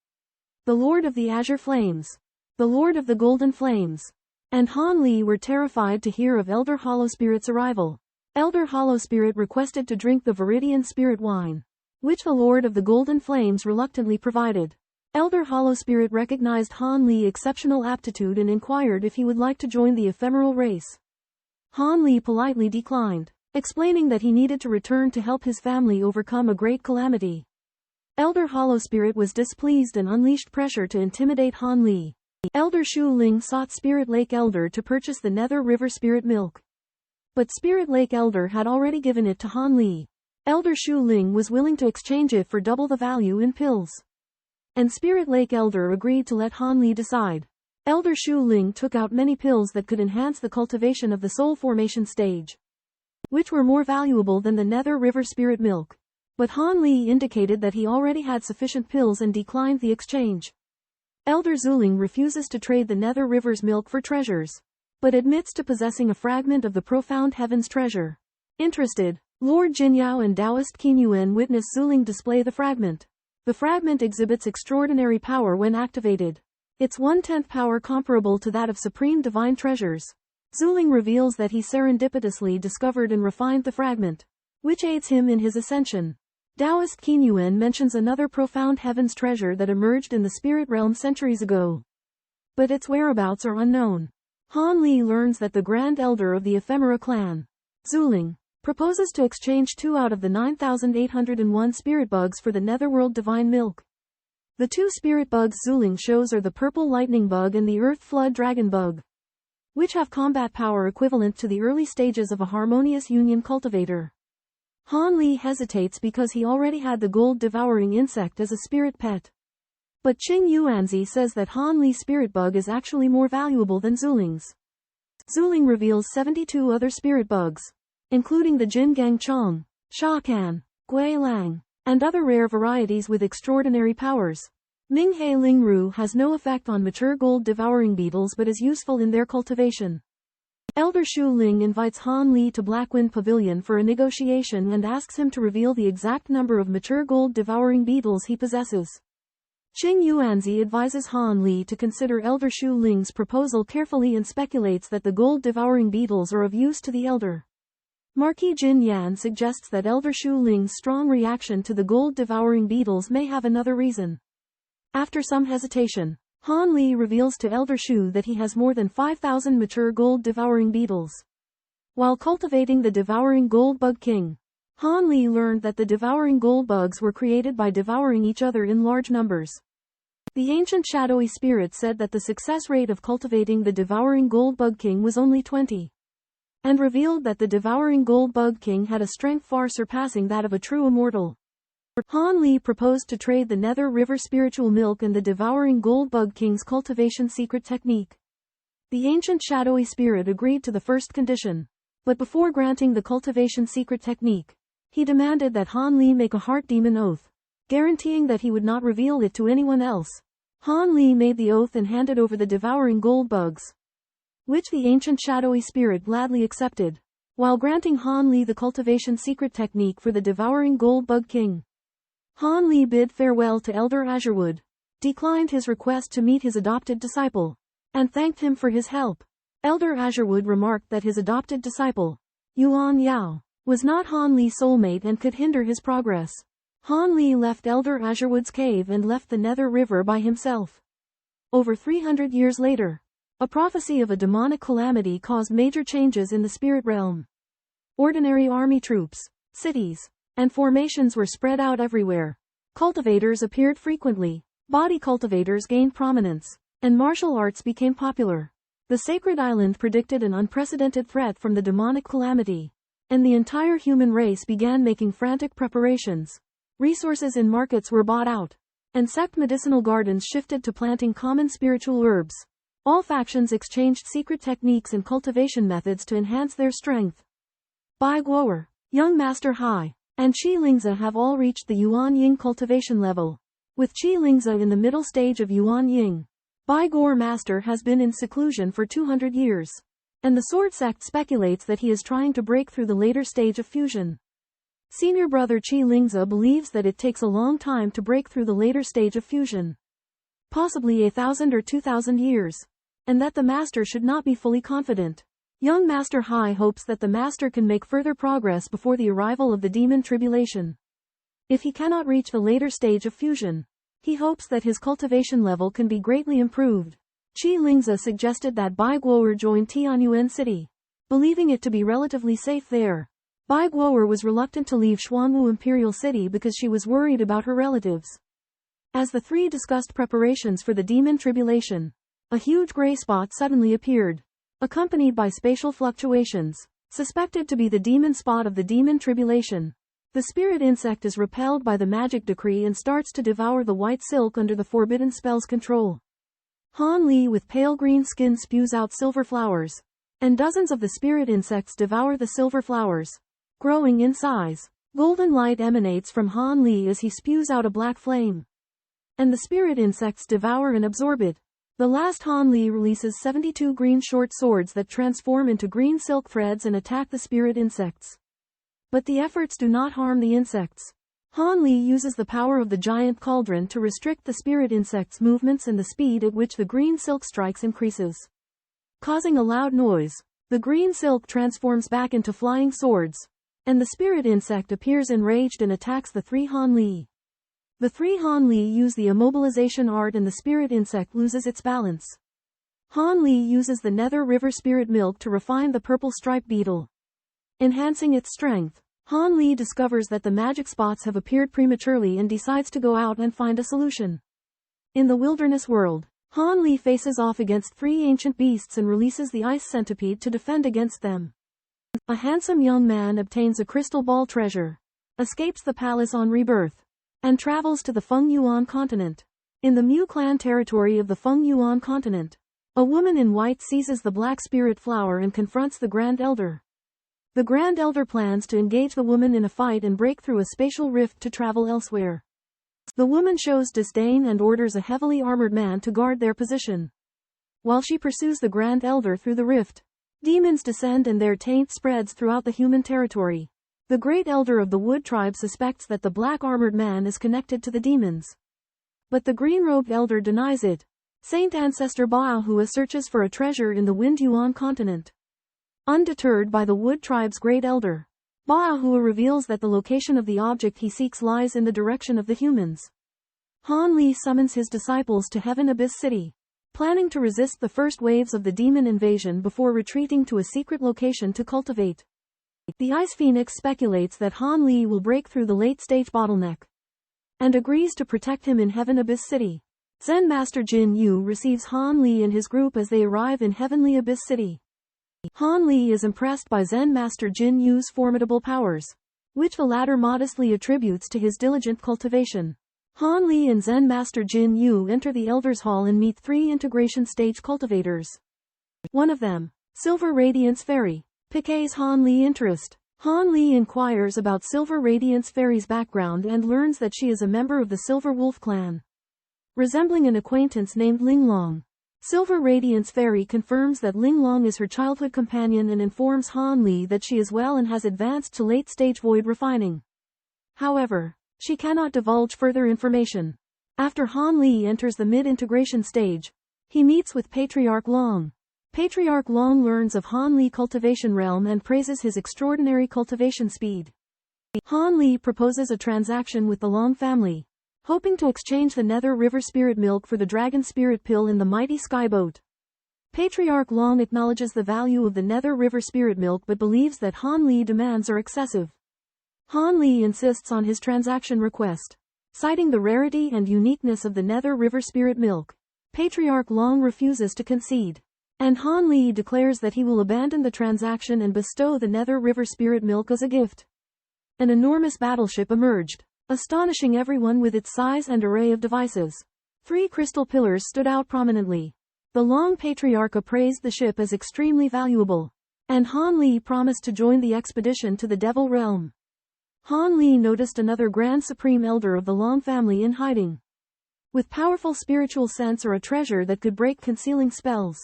The Lord of the Azure Flames, the Lord of the Golden Flames, and Han Li were terrified to hear of Elder Hollow Spirit's arrival. Elder Hollow Spirit requested to drink the Viridian Spirit wine, which the Lord of the Golden Flames reluctantly provided. Elder Hollow Spirit recognized Han Li's exceptional aptitude and inquired if he would like to join the ephemeral race. Han Li politely declined, explaining that he needed to return to help his family overcome a great calamity. Elder Hollow Spirit was displeased and unleashed pressure to intimidate Han Li. Elder Shu Ling sought Spirit Lake Elder to purchase the Nether River Spirit Milk, but Spirit Lake Elder had already given it to Han Li. Elder Shu Ling was willing to exchange it for double the value in pills, and Spirit Lake Elder agreed to let Han Li decide. Elder Shu Ling took out many pills that could enhance the cultivation of the soul formation stage, which were more valuable than the Nether River Spirit Milk. But Han Li indicated that he already had sufficient pills and declined the exchange. Elder Zuling refuses to trade the Nether River's milk for treasures, but admits to possessing a fragment of the profound heaven's treasure. Interested, Lord Jinyao and Taoist Tianyuan witness Zuling display the fragment. The fragment exhibits extraordinary power when activated. Its 1/10 power comparable to that of supreme divine treasures. Zuling reveals that he serendipitously discovered and refined the fragment, which aids him in his ascension. Taoist Tianyuan mentions another profound heaven's treasure that emerged in the spirit realm centuries ago, but its whereabouts are unknown. Han Li learns that the Grand Elder of the Ephemera clan, Zuling, proposes to exchange 2 out of the 9,801 spirit bugs for the Netherworld Divine Milk. The 2 spirit bugs Zuling shows are the Purple Lightning Bug and the Earth Flood Dragon Bug, which have combat power equivalent to the early stages of a harmonious union cultivator. Han Li hesitates because he already had the gold-devouring insect as a spirit pet. But Qing Yuanzi says that Han Li's spirit bug is actually more valuable than Zuling's. Zuling reveals 72 other spirit bugs, including the Jingang Chong, Shakan, Gui Lang, and other rare varieties with extraordinary powers. Minghe Lingru has no effect on mature gold-devouring beetles but is useful in their cultivation. Elder Shu Ling invites Han Li to Blackwind Pavilion for a negotiation and asks him to reveal the exact number of mature gold-devouring beetles he possesses. Qing Yuanzi advises Han Li to consider Elder Shu Ling's proposal carefully and speculates that the gold-devouring beetles are of use to the elder. Marquis Jin Yan suggests that Elder Shu Ling's strong reaction to the gold-devouring beetles may have another reason. After some hesitation, Han Li reveals to Elder Shu that he has more than 5,000 mature gold-devouring beetles. While cultivating the devouring gold bug king, Han Li learned that the devouring gold bugs were created by devouring each other in large numbers. The ancient shadowy spirit said that the success rate of cultivating the devouring gold bug king was only 20. And revealed that the devouring gold bug king had a strength far surpassing that of a true immortal. Han Li proposed to trade the Nether River spiritual milk and the devouring gold bug king's cultivation secret technique. The ancient shadowy spirit agreed to the first condition. But before granting the cultivation secret technique, he demanded that Han Li make a heart demon oath, guaranteeing that he would not reveal it to anyone else. Han Li made the oath and handed over the devouring gold bugs, which the ancient shadowy spirit gladly accepted, while granting Han Li the cultivation secret technique for the devouring gold bug king. Han Li bid farewell to Elder Azurewood, declined his request to meet his adopted disciple, and thanked him for his help. Elder Azurewood remarked that his adopted disciple, Yuan Yao, was not Han Li's soulmate and could hinder his progress. Han Li left Elder Azurewood's cave and left the Nether River by himself. Over 300 years later, a prophecy of a demonic calamity caused major changes in the spirit realm. Ordinary army troops, cities, and formations were spread out everywhere. Cultivators appeared frequently, body cultivators gained prominence, and martial arts became popular. The sacred island predicted an unprecedented threat from the demonic calamity, and the entire human race began making frantic preparations. Resources in markets were bought out, and sect medicinal gardens shifted to planting common spiritual herbs. All factions exchanged secret techniques and cultivation methods to enhance their strength. Zhu Guo'er, Young Master Hai, and Qi Lingzi have all reached the Yuan Ying cultivation level, with Qi Lingzi in the middle stage of Yuan Ying. Zhu Guo'er Master has been in seclusion for 200 years. And the Sword Sect speculates that he is trying to break through the later stage of fusion. Senior brother Qi Lingzi believes that it takes a long time to break through the later stage of fusion. Possibly 1,000 or 2,000 years. And that the master should not be fully confident. Young Master Hai hopes that the master can make further progress before the arrival of the demon Tribulation. If he cannot reach the later stage of fusion, he hopes that his cultivation level can be greatly improved. Qi Lingzi suggested that Zhu Guo'er join Tianyuan city, believing it to be relatively safe there. Zhu Guo'er was reluctant to leave Xuanwu Imperial City because she was worried about her relatives. As the three discussed preparations for the demon Tribulation, a huge gray spot suddenly appeared, accompanied by spatial fluctuations, suspected to be the demon spot of the demon Tribulation. The spirit insect is repelled by the magic decree and starts to devour the white silk under the forbidden spell's control. Han Li with pale green skin spews out silver flowers, and dozens of the spirit insects devour the silver flowers, growing in size. Golden light emanates from Han Li as he spews out a black flame, and the spirit insects devour and absorb it. The last Han Li releases 72 green short swords that transform into green silk threads and attack the spirit insects. But the efforts do not harm the insects. Han Li uses the power of the giant cauldron to restrict the spirit insect's movements, and the speed at which the green silk strikes increases, causing a loud noise. The green silk transforms back into flying swords, and the spirit insect appears enraged and attacks the three Han Li. The three Han Li use the immobilization art and the spirit insect loses its balance. Han Li uses the Nether River spirit milk to refine the purple stripe beetle, enhancing its strength. Han Li discovers that the magic spots have appeared prematurely and decides to go out and find a solution. In the wilderness world, Han Li faces off against three ancient beasts and releases the ice centipede to defend against them. A handsome young man obtains a crystal ball treasure, escapes the palace on rebirth, and travels to the Feng Yuan continent. In the Mu clan territory of the Feng Yuan continent, a woman in white seizes the black spirit flower and confronts the Grand Elder. The Grand Elder plans to engage the woman in a fight and break through a spatial rift to travel elsewhere. The woman shows disdain and orders a heavily armored man to guard their position. While she pursues the Grand Elder through the rift, demons descend and their taint spreads throughout the human territory. The Great Elder of the Wood Tribe suspects that the black armored man is connected to the demons. But the green-robed elder denies it. Saint Ancestor Baohua searches for a treasure in the Wind Yuan continent. Undeterred by the Wood tribe's great elder, Baohua reveals that the location of the object he seeks lies in the direction of the humans. Han Li summons his disciples to Heaven Abyss City, planning to resist the first waves of the demon invasion before retreating to a secret location to cultivate. The Ice Phoenix speculates that Han Li will break through the late-stage bottleneck and agrees to protect him in Heaven Abyss City. Zen Master Jin Yu receives Han Li and his group as they arrive in Heavenly Abyss City. Han Li is impressed by Zen Master Jin Yu's formidable powers, which the latter modestly attributes to his diligent cultivation. Han Li and Zen Master Jin Yu enter the Elder's Hall and meet 3 integration stage cultivators. One of them, Silver Radiance Fairy, piques Han Li's interest. Han Li inquires about Silver Radiance Fairy's background and learns that she is a member of the Silver Wolf clan, resembling an acquaintance named Linglong. Silver Radiance Fairy confirms that Linglong is her childhood companion and informs Han Li that she is well and has advanced to late-stage void refining. However, she cannot divulge further information. After Han Li enters the mid-integration stage, he meets with Patriarch Long. Patriarch Long learns of Han Li's cultivation realm and praises his extraordinary cultivation speed. Han Li proposes a transaction with the Long family, hoping to exchange the Nether River Spirit Milk for the Dragon Spirit Pill in the mighty Skyboat. Patriarch Long acknowledges the value of the Nether River Spirit Milk but believes that Han Li's demands are excessive. Han Li insists on his transaction request, citing the rarity and uniqueness of the Nether River Spirit Milk. Patriarch Long refuses to concede, and Han Li declares that he will abandon the transaction and bestow the Nether River Spirit Milk as a gift. An enormous battleship emerged, astonishing everyone with its size and array of devices. 3 crystal pillars stood out prominently. The Long Patriarch appraised the ship as extremely valuable, and Han Li promised to join the expedition to the Devil Realm. Han Li noticed another Grand Supreme Elder of the Long family in hiding, with powerful spiritual sense or a treasure that could break concealing spells.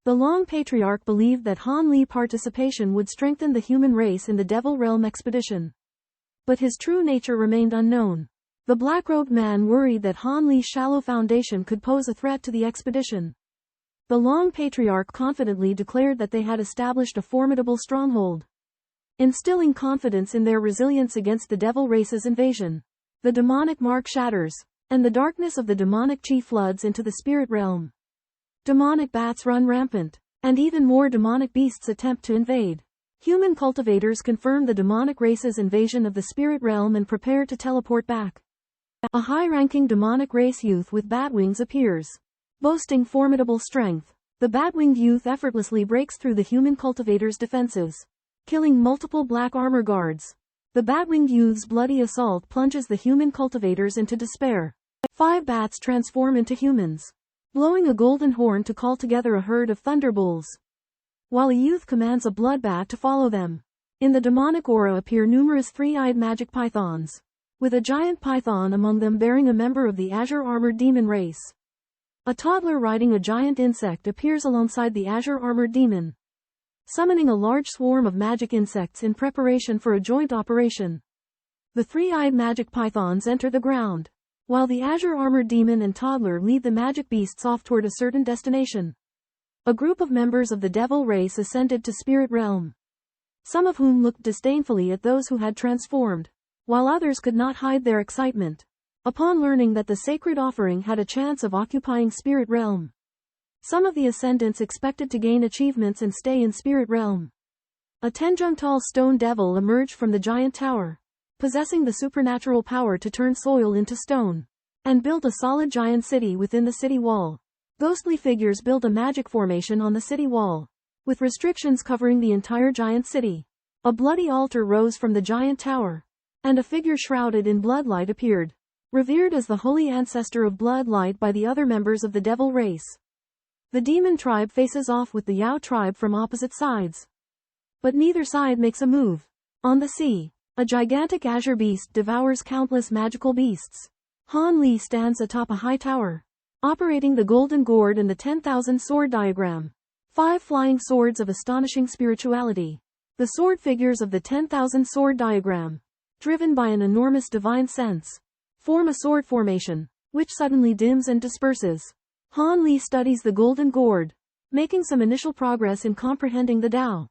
The Long Patriarch believed that Han Li's participation would strengthen the human race in the Devil Realm expedition. But his true nature remained unknown. The black-robed man worried that Han Li's shallow foundation could pose a threat to the expedition. The Long Patriarch confidently declared that they had established a formidable stronghold, instilling confidence in their resilience against the Devil race's invasion. The demonic mark shatters, and the darkness of the demonic chi floods into the spirit realm. Demonic bats run rampant, and even more demonic beasts attempt to invade. Human cultivators confirm the demonic race's invasion of the spirit realm and prepare to teleport back. A high-ranking demonic race youth with bat wings appears, boasting formidable strength. The bat-winged youth effortlessly breaks through the human cultivators' defenses, killing multiple black armor guards. The bat-winged youth's bloody assault plunges the human cultivators into despair. 5 bats transform into humans, blowing a golden horn to call together a herd of thunderbolts, while a youth commands a bloodbat to follow them. In the demonic aura appear numerous 3-eyed magic pythons, with a giant python among them bearing a member of the Azure armored demon race. A toddler riding a giant insect appears alongside the Azure armored demon, summoning a large swarm of magic insects in preparation for a joint operation. The 3-eyed magic pythons enter the ground, while the Azure armored demon and toddler lead the magic beasts off toward a certain destination. A group of members of the Devil race ascended to Spirit Realm, some of whom looked disdainfully at those who had transformed, while others could not hide their excitement upon learning that the sacred offering had a chance of occupying Spirit Realm. Some of the ascendants expected to gain achievements and stay in Spirit Realm. A 10-jung-tall stone devil emerged from the giant tower, possessing the supernatural power to turn soil into stone, and build a solid giant city within the city wall. Ghostly figures build a magic formation on the city wall, with restrictions covering the entire giant city. A bloody altar rose from the giant tower, and a figure shrouded in bloodlight appeared, revered as the holy ancestor of bloodlight by the other members of the Devil race. The demon tribe faces off with the Yao tribe from opposite sides, but neither side makes a move. On the sea, a gigantic azure beast devours countless magical beasts. Han Li stands atop a high tower, operating the golden gourd and the 10,000 sword diagram. 5 flying swords of astonishing spirituality. The sword figures of the 10,000 sword diagram, driven by an enormous divine sense, form a sword formation. which suddenly dims and disperses. Han Li studies the golden gourd, making some initial progress in comprehending the Tao.